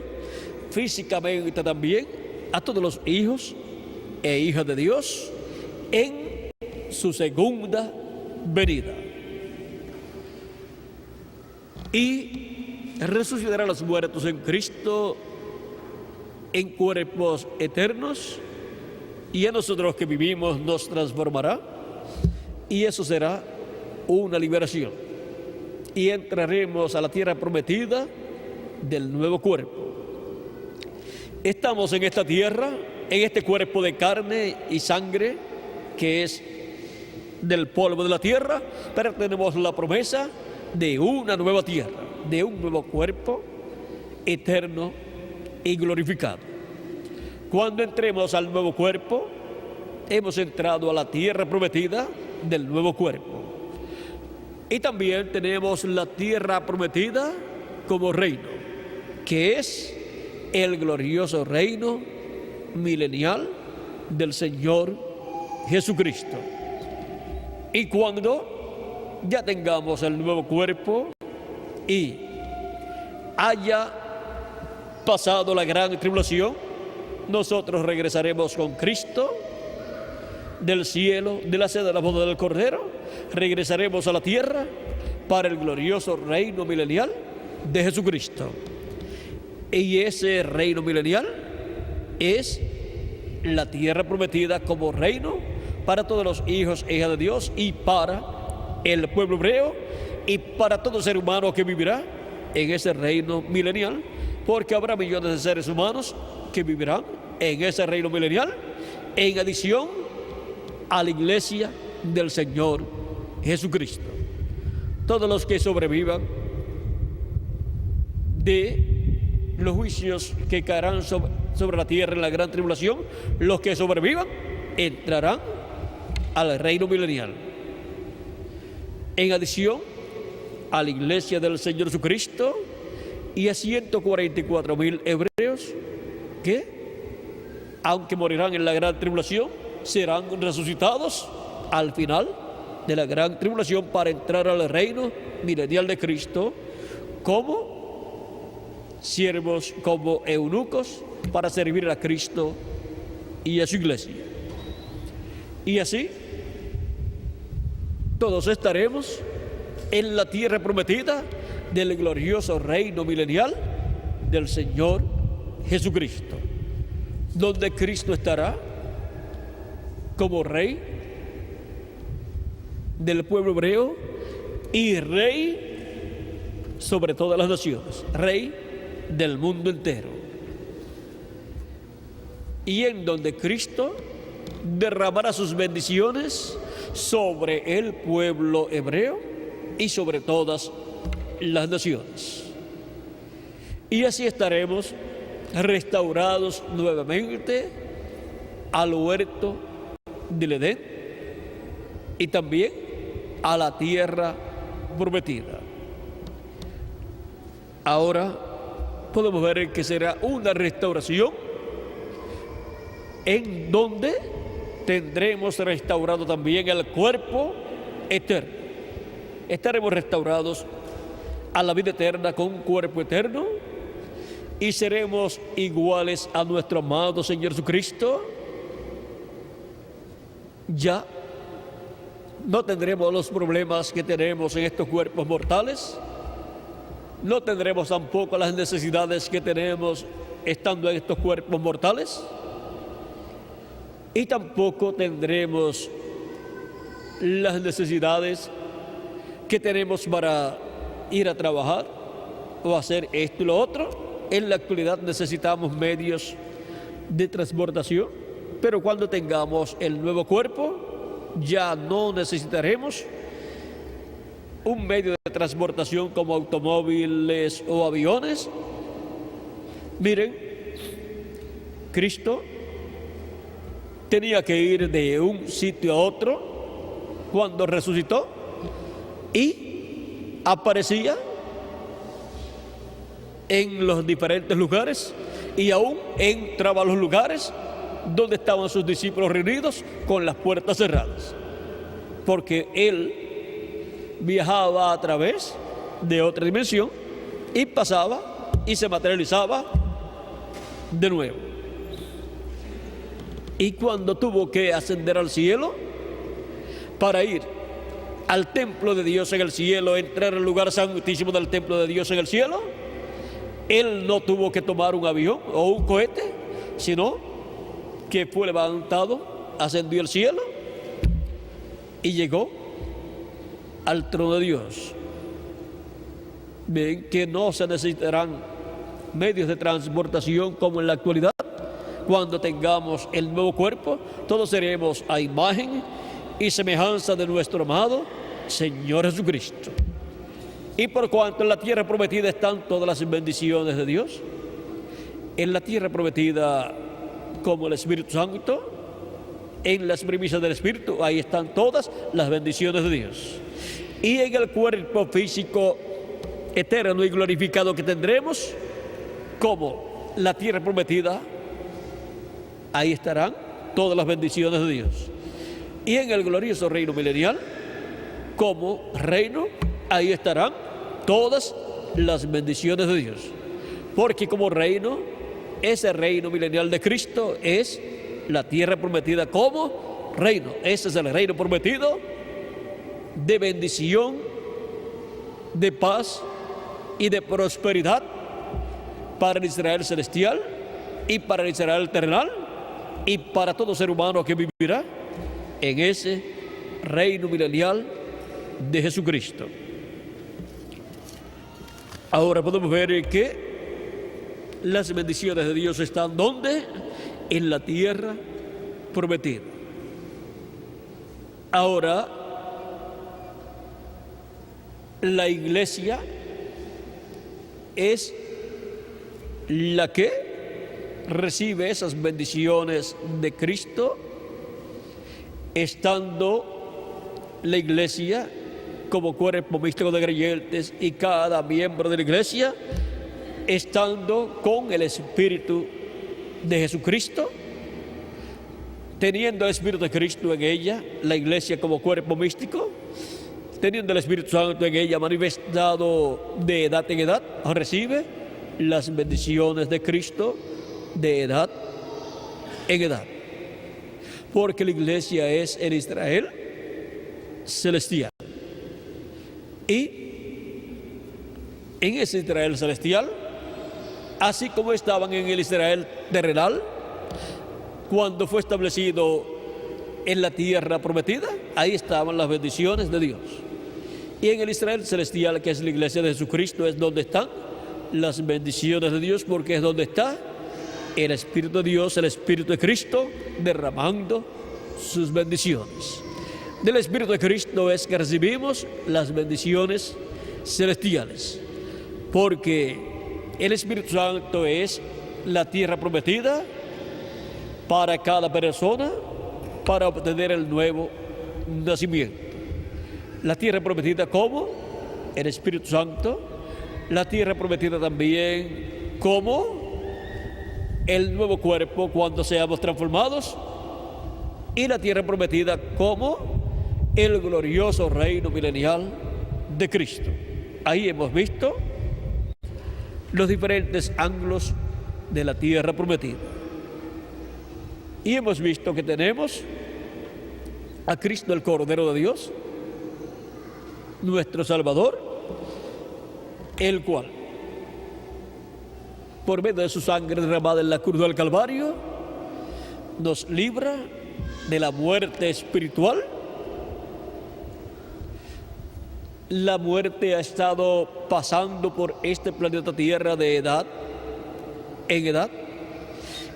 físicamente también a todos los hijos e hijas de Dios en su segunda venida. Y resucitará a los muertos en Cristo en cuerpos eternos, y a nosotros que vivimos nos transformará, y eso será una liberación. Y entraremos a la tierra prometida del nuevo cuerpo. Estamos en esta tierra, en este cuerpo de carne y sangre que es del polvo de la tierra, pero tenemos la promesa de una nueva tierra, de un nuevo cuerpo eterno y glorificado. Cuando entremos al nuevo cuerpo, hemos entrado a la tierra prometida del nuevo cuerpo. Y también tenemos la tierra prometida como reino, que es el glorioso reino milenial del Señor Jesucristo. Y cuando ya tengamos el nuevo cuerpo y haya pasado la gran tribulación, nosotros regresaremos con Cristo del cielo, de la sede de la boda del Cordero, regresaremos a la tierra para el glorioso reino milenial de Jesucristo. Y ese reino milenial es la tierra prometida como reino para todos los hijos e hijas de Dios y para el pueblo hebreo y para todo ser humano que vivirá en ese reino milenial, porque habrá millones de seres humanos que vivirán en ese reino milenial en adición a la iglesia del Señor Jesucristo. todos los que sobrevivan de los juicios que caerán sobre la tierra en la gran tribulación, los que sobrevivan entrarán al reino milenial. En adición a la iglesia del Señor Jesucristo y a 144,000 hebreos que, aunque morirán en la gran tribulación, serán resucitados al final de la gran tribulación para entrar al reino milenial de Cristo como siervos, como eunucos, para servir a Cristo y a su iglesia. Y así todos estaremos en la tierra prometida del glorioso reino milenial del Señor Jesucristo, donde Cristo estará como Rey del pueblo hebreo y Rey sobre todas las naciones, Rey del mundo entero. Y en donde Cristo derramará sus bendiciones sobre el pueblo hebreo y sobre todas las naciones. Y así estaremos restaurados nuevamente al huerto del Edén y también a la tierra prometida. Ahora podemos ver que será una restauración en donde tendremos restaurado también el cuerpo eterno. Estaremos restaurados a la vida eterna con un cuerpo eterno y seremos iguales a nuestro amado Señor Jesucristo. Ya no tendremos los problemas que tenemos en estos cuerpos mortales, no tendremos tampoco las necesidades que tenemos estando en estos cuerpos mortales, y tampoco tendremos las necesidades que tenemos para ir a trabajar o hacer esto y lo otro. En la actualidad necesitamos medios de transportación, pero cuando tengamos el nuevo cuerpo ya no necesitaremos un medio de transportación como automóviles o aviones. Miren, Cristo tenía que ir de un sitio a otro cuando resucitó y aparecía en los diferentes lugares y aún entraba a los lugares donde estaban sus discípulos reunidos con las puertas cerradas, porque él viajaba a través de otra dimensión y pasaba y se materializaba de nuevo. Y cuando tuvo que ascender al cielo para ir al templo de Dios en el cielo, entrar al lugar santísimo del templo de Dios en el cielo, él no tuvo que tomar un avión o un cohete, sino que fue levantado, ascendió al cielo y llegó al trono de Dios. Ven que no se necesitarán medios de transportación como en la actualidad. Cuando tengamos el nuevo cuerpo, todos seremos a imagen y semejanza de nuestro amado Señor Jesucristo. Y por cuanto en la tierra prometida están todas las bendiciones de Dios, en la tierra prometida como el Espíritu Santo, en las primicias del Espíritu, ahí están todas las bendiciones de Dios. Y en el cuerpo físico eterno y glorificado que tendremos, como la tierra prometida, ahí estarán todas las bendiciones de Dios. Y en el glorioso reino milenial, como reino, ahí estarán todas las bendiciones de Dios. Porque como reino, ese reino milenial de Cristo es la tierra prometida como reino. Ese es el reino prometido de bendición, de paz y de prosperidad para el Israel celestial y para el Israel terrenal y para todo ser humano que vivirá en ese reino milenial de Jesucristo. Ahora podemos ver que las bendiciones de Dios están ¿dónde? En la tierra prometida. Ahora, la iglesia es la que recibe esas bendiciones de Cristo, estando la iglesia como cuerpo místico de creyentes y cada miembro de la iglesia estando con el Espíritu de Jesucristo, teniendo el Espíritu de Cristo en ella, la iglesia como cuerpo místico, teniendo el Espíritu Santo en ella manifestado de edad en edad, recibe las bendiciones de Cristo de edad en edad. Porque la iglesia es el Israel celestial. Y en ese Israel celestial, así como estaban en el Israel terrenal, cuando fue establecido en la tierra prometida, ahí estaban las bendiciones de Dios. Y en el Israel celestial, que es la iglesia de Jesucristo, es donde están las bendiciones de Dios, porque es donde está el Espíritu de Dios, el Espíritu de Cristo, derramando sus bendiciones. Del Espíritu de Cristo es que recibimos las bendiciones celestiales, porque el Espíritu Santo es la tierra prometida para cada persona para obtener el nuevo nacimiento. La tierra prometida como el Espíritu Santo, la tierra prometida también como el nuevo cuerpo cuando seamos transformados, y la tierra prometida como el glorioso reino milenial de Cristo. Ahí hemos visto los diferentes ángulos de la tierra prometida. Y hemos visto que tenemos a Cristo, el Cordero de Dios, nuestro Salvador, el cual, por medio de su sangre derramada en la cruz del Calvario, nos libra de la muerte espiritual. La muerte ha estado pasando por este planeta Tierra de edad en edad,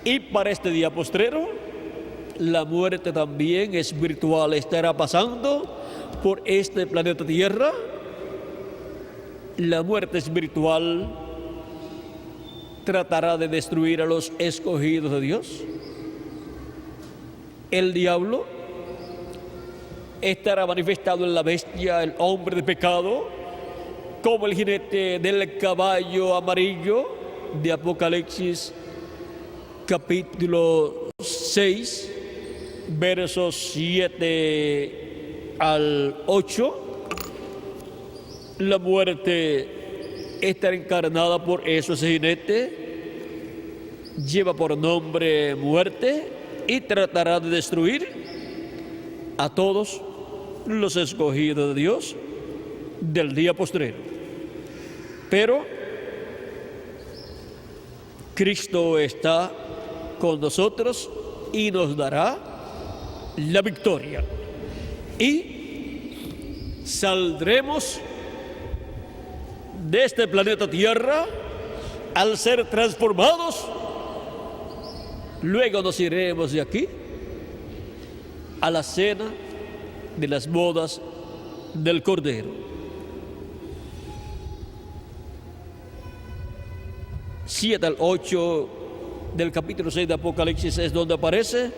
y para este día postrero, la muerte también espiritual estará pasando por este planeta Tierra. La muerte espiritual tratará de destruir a los escogidos de Dios. El diablo estará manifestado en la bestia, el hombre de pecado, como el jinete del caballo amarillo de Apocalipsis capítulo 6, versos 7 al 8. La muerte estará encarnada por eso. Ese jinete lleva por nombre muerte y tratará de destruir a todos los escogidos de Dios del día postrero. Pero Cristo está con nosotros y nos dará la victoria. Y saldremos de este planeta Tierra al ser transformados. Luego nos iremos de aquí a la cena de las bodas del Cordero. 7 al 8 del capítulo 6 de Apocalipsis es donde aparece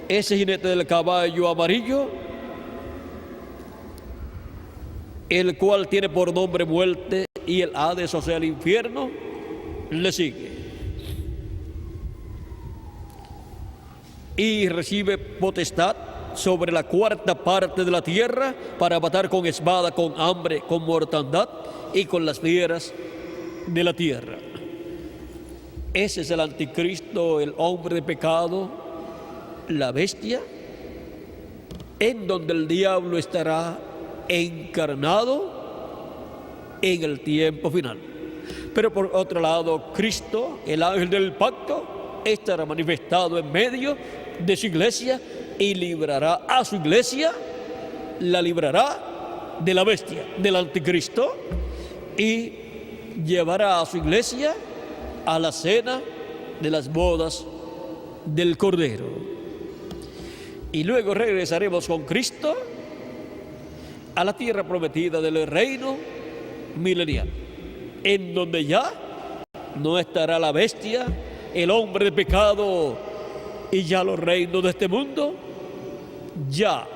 ese jinete del caballo amarillo, el cual tiene por nombre muerte, y el Hades, o sea, el infierno, le sigue. Y recibe potestad sobre la cuarta parte de la tierra para matar con espada, con hambre, con mortandad y con las fieras de la tierra. Ese es el anticristo, el hombre de pecado, la bestia, en donde el diablo estará encarnado en el tiempo final. Pero por otro lado, Cristo, el ángel del pacto, estará manifestado en medio de su iglesia y librará a su iglesia, la librará de la bestia, del anticristo, y llevará a su iglesia a la cena de las bodas del Cordero. Y luego regresaremos con Cristo a la tierra prometida del reino milenial, en donde ya no estará la bestia, el hombre de pecado y ya los reinos de este mundo ya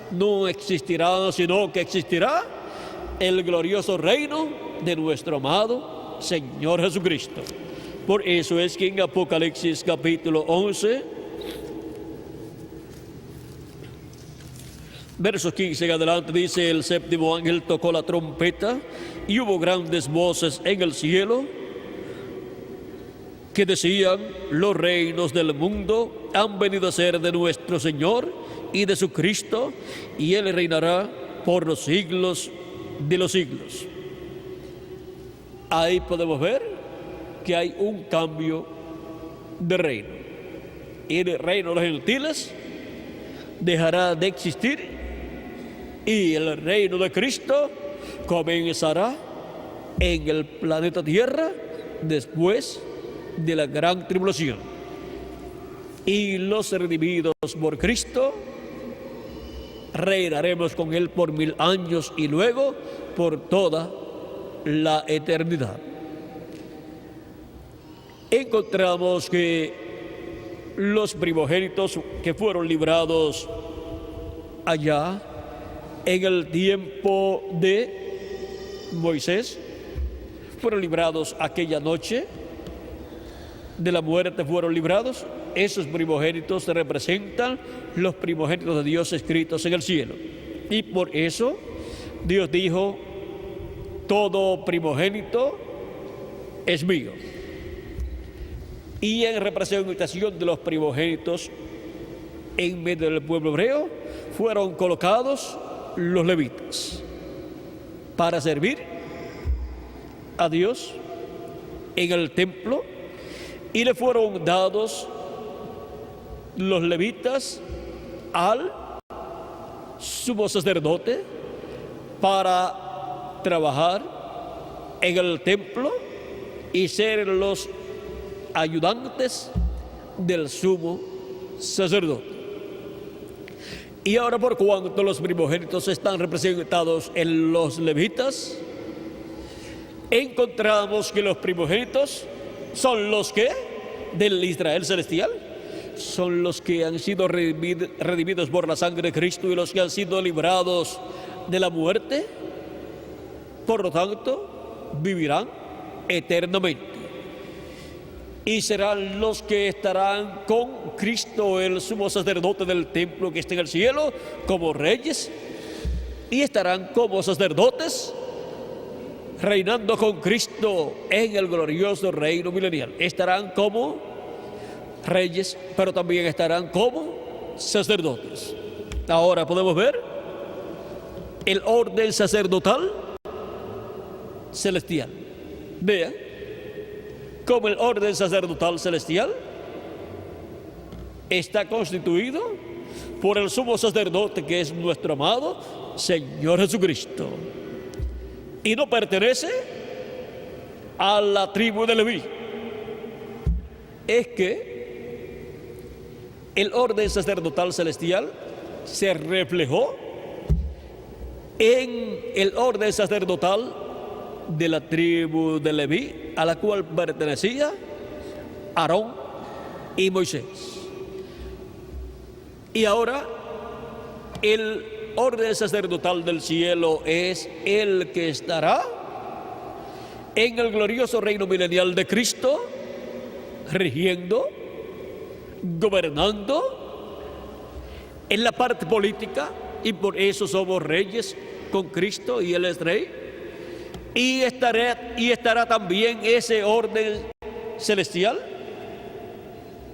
no existirán, sino que existirá el glorioso reino de nuestro amado Señor Jesucristo. Por eso es que en Apocalipsis capítulo 11, versos 15 en adelante, dice: el séptimo ángel tocó la trompeta y hubo grandes voces en el cielo que decían: los reinos del mundo han venido a ser de nuestro Señor y de su Cristo, y Él reinará por los siglos de los siglos. Ahí podemos ver que hay un cambio de reino. Y el reino de los gentiles dejará de existir y el reino de Cristo comenzará en el planeta Tierra después de la gran tribulación. Y los redimidos por Cristo reinaremos con Él por 1000 años y luego por toda la eternidad. Encontramos que los primogénitos que fueron librados allá en el tiempo de Moisés fueron librados aquella noche de la muerte, fueron librados. Esos primogénitos representan los primogénitos de Dios escritos en el cielo. Y por eso Dios dijo: todo primogénito es mío. Y en representación de los primogénitos en medio del pueblo hebreo fueron colocados los levitas para servir a Dios en el templo, y le fueron dados los levitas al sumo sacerdote para trabajar en el templo y ser los ayudantes del sumo sacerdote. Y ahora, por cuanto los primogénitos están representados en los levitas, encontramos que los primogénitos son los que del Israel celestial, son los que han sido redimidos por la sangre de Cristo y los que han sido librados de la muerte. Por lo tanto, vivirán eternamente. Y serán los que estarán con Cristo, el sumo sacerdote del templo que está en el cielo, como reyes, y estarán como sacerdotes, reinando con Cristo en el glorioso reino milenial. Estarán como reyes, pero también estarán como sacerdotes. Ahora podemos ver el orden sacerdotal celestial. Vean cómo el orden sacerdotal celestial está constituido por el sumo sacerdote, que es nuestro amado Señor Jesucristo, y no pertenece a la tribu de Leví. Es que el orden sacerdotal celestial se reflejó en el orden sacerdotal de la tribu de Leví, a la cual pertenecía Aarón y Moisés. Y ahora el orden sacerdotal del cielo es el que estará en el glorioso reino milenial de Cristo, rigiendo, gobernando en la parte política, y por eso somos reyes con Cristo y Él es rey. Y estará también ese orden celestial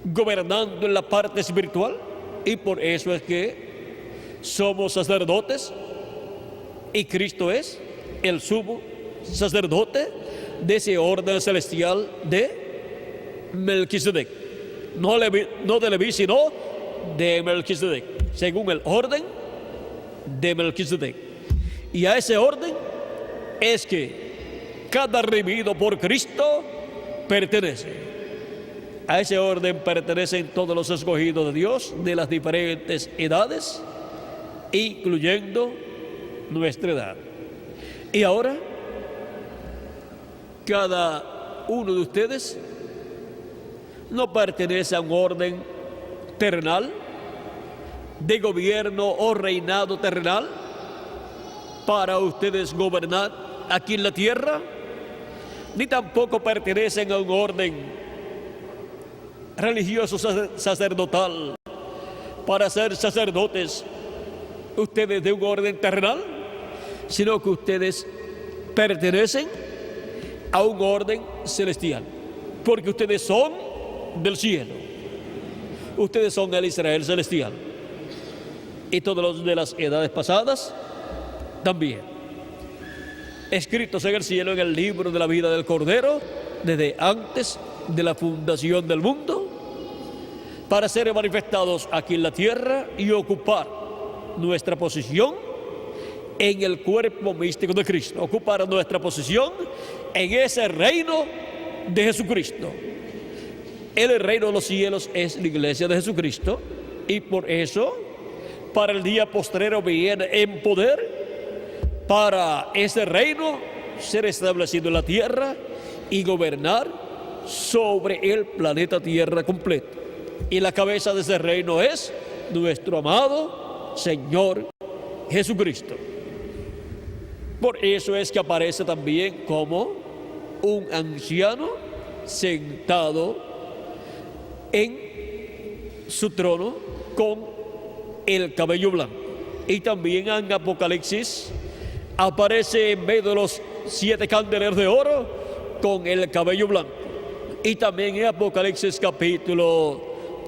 gobernando en la parte espiritual, y por eso es que somos sacerdotes y Cristo es el sumo sacerdote de ese orden celestial de Melquisedec. No de Leví, sino de Melquisedec, según el orden de Melquisedec. Y a ese orden es que cada redimido por Cristo pertenece. A ese orden pertenecen todos los escogidos de Dios de las diferentes edades, incluyendo nuestra edad. Y ahora, cada uno de ustedes no pertenece a un orden terrenal, de gobierno o reinado terrenal, para ustedes gobernar aquí en la tierra, ni tampoco pertenecen a un orden religioso sacerdotal para ser sacerdotes ustedes de un orden terrenal, sino que ustedes pertenecen a un orden celestial, porque ustedes son del cielo, ustedes son el Israel celestial, y todos los de las edades pasadas también, escritos en el cielo en el libro de la vida del Cordero, desde antes de la fundación del mundo, para ser manifestados aquí en la tierra y ocupar nuestra posición en el cuerpo místico de Cristo, ocupar nuestra posición en ese reino de Jesucristo. El reino de los cielos es la iglesia de Jesucristo, y por eso, para el día postrero viene en poder, para ese reino ser establecido en la tierra y gobernar sobre el planeta Tierra completo. Y la cabeza de ese reino es nuestro amado Señor Jesucristo. Por eso es que aparece también como un anciano sentado en su trono con el cabello blanco. Y también en Apocalipsis aparece en medio de los 7 candeleros de oro con el cabello blanco. Y también en Apocalipsis capítulo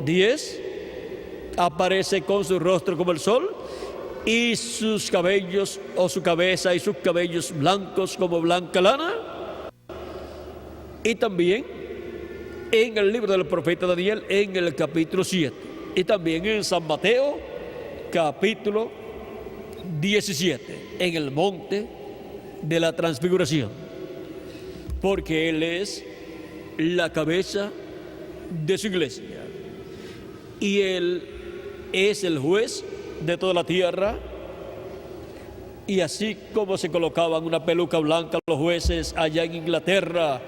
10 aparece con su rostro como el sol y sus cabellos, o su cabeza y sus cabellos blancos como blanca lana. Y también en el libro del profeta Daniel en el capítulo 7. Y también en San Mateo capítulo 17, en el monte de la transfiguración, porque Él es la cabeza de su iglesia y Él es el juez de toda la tierra. Y así como se colocaban una peluca blanca los jueces allá en Inglaterra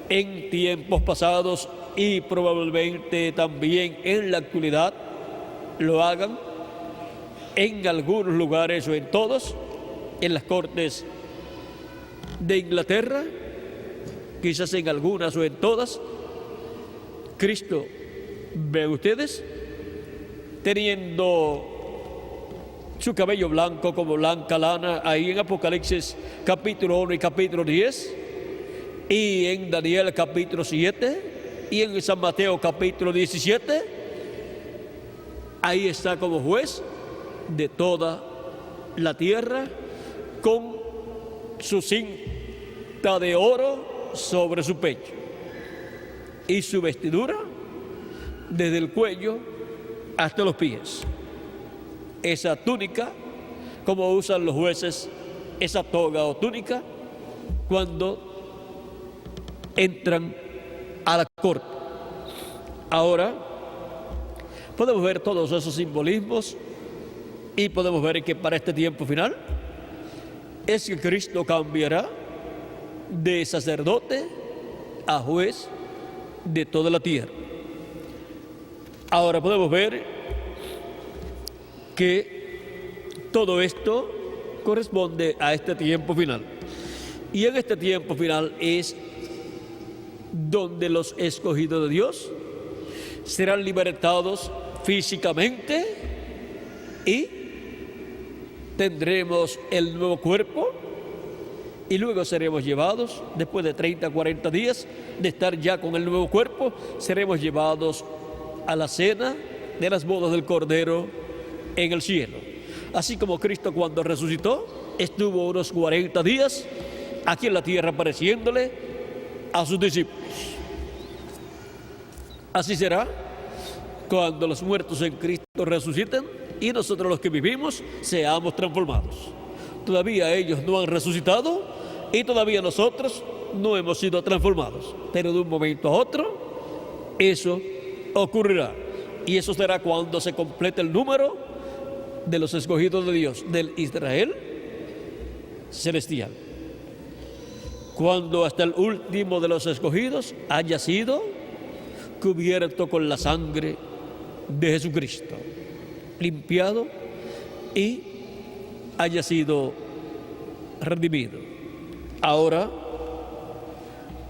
en tiempos pasados, y probablemente también en la actualidad lo hagan en algunos lugares o en todos, en las cortes de Inglaterra, quizás en algunas o en todas, Cristo, vean ustedes, teniendo su cabello blanco como blanca lana, ahí en Apocalipsis capítulo 1 y capítulo 10, y en Daniel capítulo 7, y en San Mateo capítulo 17, ahí está como juez de toda la tierra, con su cinta de oro sobre su pecho y su vestidura desde el cuello hasta los pies. Esa túnica, como usan los jueces, esa toga o túnica, cuando entran a la corte. Ahora podemos ver todos esos simbolismos y podemos ver que para este tiempo final es que Cristo cambiará de sacerdote a juez de toda la tierra. Ahora podemos ver que todo esto corresponde a este tiempo final. Y en este tiempo final es donde los escogidos de Dios serán libertados físicamente y tendremos el nuevo cuerpo, y luego seremos llevados, después de 30, 40 días de estar ya con el nuevo cuerpo, seremos llevados a la cena de las bodas del Cordero en el cielo. Así como Cristo, cuando resucitó, estuvo unos 40 días aquí en la tierra apareciéndole a sus discípulos. Así será cuando los muertos en Cristo resuciten y nosotros los que vivimos seamos transformados. Todavía ellos no han resucitado y todavía nosotros no hemos sido transformados, pero de un momento a otro eso ocurrirá, y eso será cuando se complete el número de los escogidos de Dios, del Israel celestial. Cuando hasta el último de los escogidos haya sido cubierto con la sangre de Jesucristo, limpiado y haya sido redimido. Ahora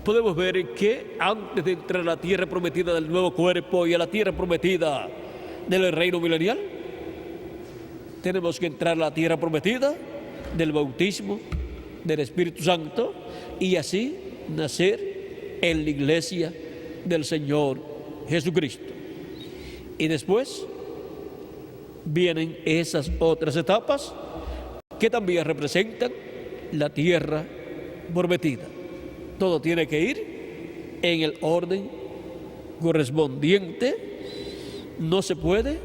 podemos ver que antes de entrar a la tierra prometida del nuevo cuerpo y a la tierra prometida del reino milenial, tenemos que entrar a la tierra prometida del bautismo del Espíritu Santo y así nacer en la iglesia del Señor Jesucristo. Y después vienen esas otras etapas que también representan la tierra prometida. Todo tiene que ir en el orden correspondiente. No se puede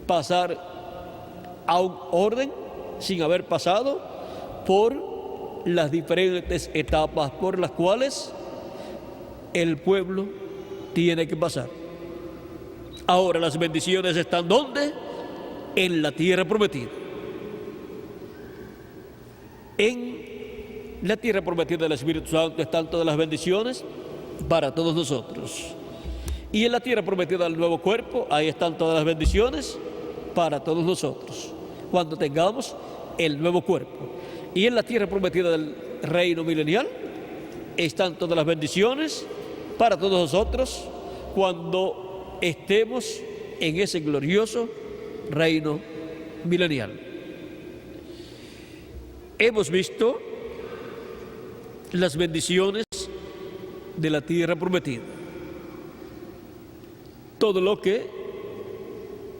pasar a un orden sin haber pasado por las diferentes etapas por las cuales el pueblo tiene que pasar. Ahora las bendiciones están ¿dónde? En la tierra prometida. En la tierra prometida del Espíritu Santo están todas las bendiciones para todos nosotros. Y en la tierra prometida del nuevo cuerpo, ahí están todas las bendiciones para todos nosotros, cuando tengamos el nuevo cuerpo. Y en la tierra prometida del reino milenial están todas las bendiciones para todos nosotros, cuando estemos en ese glorioso reino milenial. Hemos visto las bendiciones de la tierra prometida. Todo lo que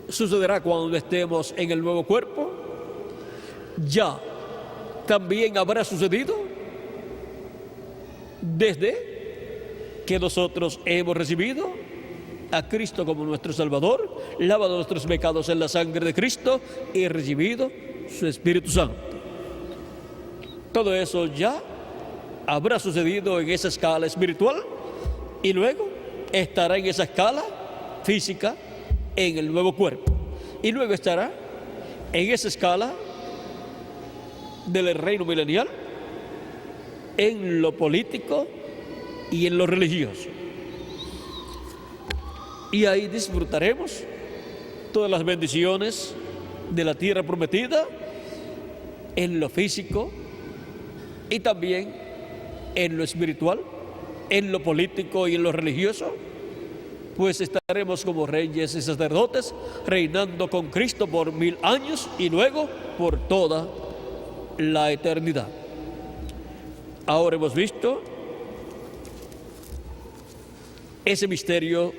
sucederá cuando estemos en el nuevo cuerpo ya también habrá sucedido desde que nosotros hemos recibido a Cristo como nuestro Salvador, lavado nuestros pecados en la sangre de Cristo y recibido su Espíritu Santo. Todo eso ya habrá sucedido en esa escala espiritual y luego estará en esa escala física en el nuevo cuerpo. Y luego estará en esa escala del reino milenial en lo político y en lo religioso. Y ahí disfrutaremos todas las bendiciones de la tierra prometida en lo físico y también en lo espiritual, en lo político y en lo religioso, pues estaremos como reyes y sacerdotes reinando con Cristo por 1000 años y luego por toda la eternidad. Ahora hemos visto ese misterio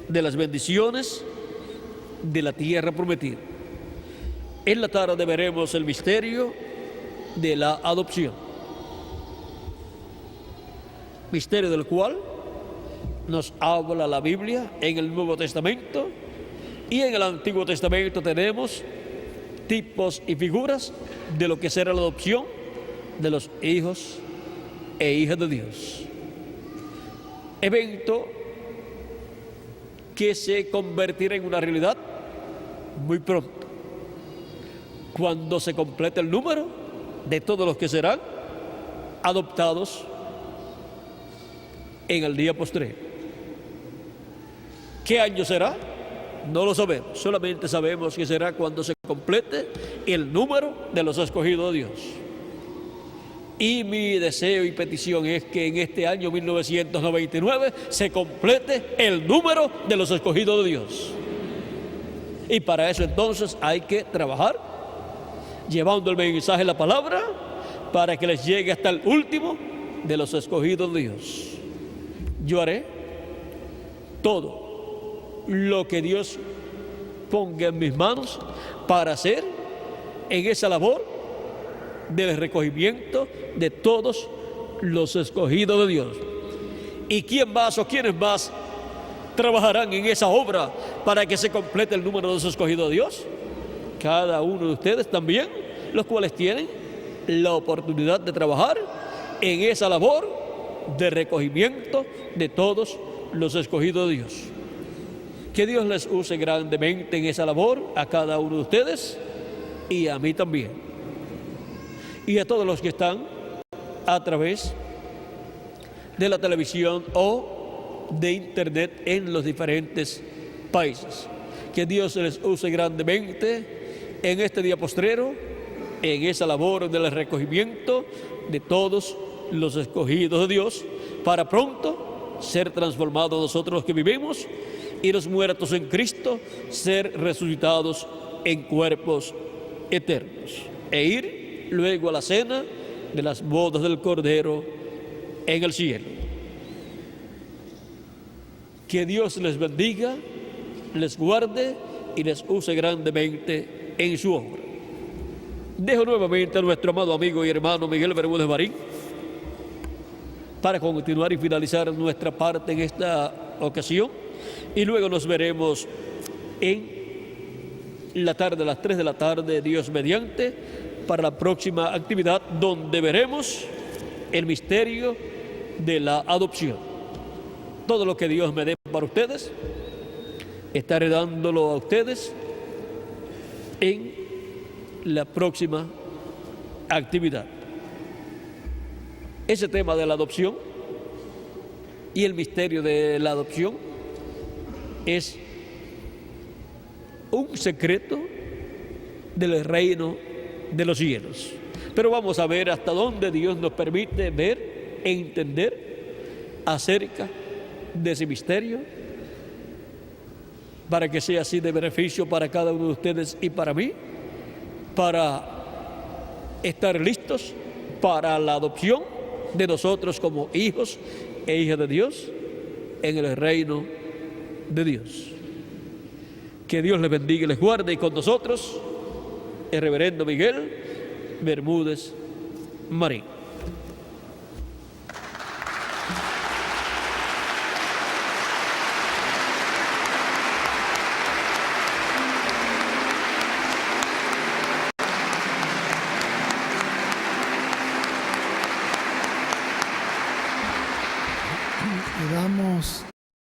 de las bendiciones de la tierra prometida. En la tarde veremos el misterio de la adopción, misterio del cual nos habla la Biblia en el Nuevo Testamento, y en el Antiguo Testamento tenemos tipos y figuras de lo que será la adopción de los hijos e hijas de Dios. Evento que se convertirá en una realidad muy pronto, cuando se complete el número de todos los que serán adoptados en el día postrero. ¿Qué año será? No lo sabemos, solamente sabemos que será cuando se complete el número de los escogidos de Dios. Y mi deseo y petición es que en este año 1999 se complete el número de los escogidos de Dios. Y para eso entonces hay que trabajar llevando el mensaje de la palabra para que les llegue hasta el último de los escogidos de Dios. Yo haré todo lo que Dios ponga en mis manos para hacer en esa labor del recogimiento de todos los escogidos de Dios. ¿Y quién más o quiénes más trabajarán en esa obra para que se complete el número de los escogidos de Dios? Cada uno de ustedes también, los cuales tienen la oportunidad de trabajar en esa labor de recogimiento de todos los escogidos de Dios. Que Dios les use grandemente en esa labor a cada uno de ustedes y a mí también. y a todos los que están a través de la televisión o de internet en los diferentes países. Que Dios les use grandemente en este día postrero, en esa labor del recogimiento de todos los escogidos de Dios, para pronto ser transformados nosotros los que vivimos y los muertos en Cristo, ser resucitados en cuerpos eternos e ir luego a la cena de las bodas del Cordero en el cielo. Que Dios les bendiga, les guarde y les use grandemente en su obra. Dejo nuevamente a nuestro amado amigo y hermano Miguel Bermúdez Marín para continuar y finalizar nuestra parte en esta ocasión, y luego nos veremos en la tarde, a las 3 de la tarde, Dios mediante, para la próxima actividad donde veremos el misterio de la adopción. Todo lo que Dios me dé para ustedes, estaré dándolo a ustedes en la próxima actividad. Ese tema de la adopción y el misterio de la adopción es un secreto del reino de los cielos. Pero vamos a ver hasta dónde Dios nos permite ver e entender acerca de ese misterio, para que sea así de beneficio para cada uno de ustedes y para mí, para estar listos para la adopción de nosotros como hijos e hijas de Dios en el reino de Dios. Que Dios les bendiga y les guarde, y con nosotros el reverendo Miguel Bermúdez Marín. Le damos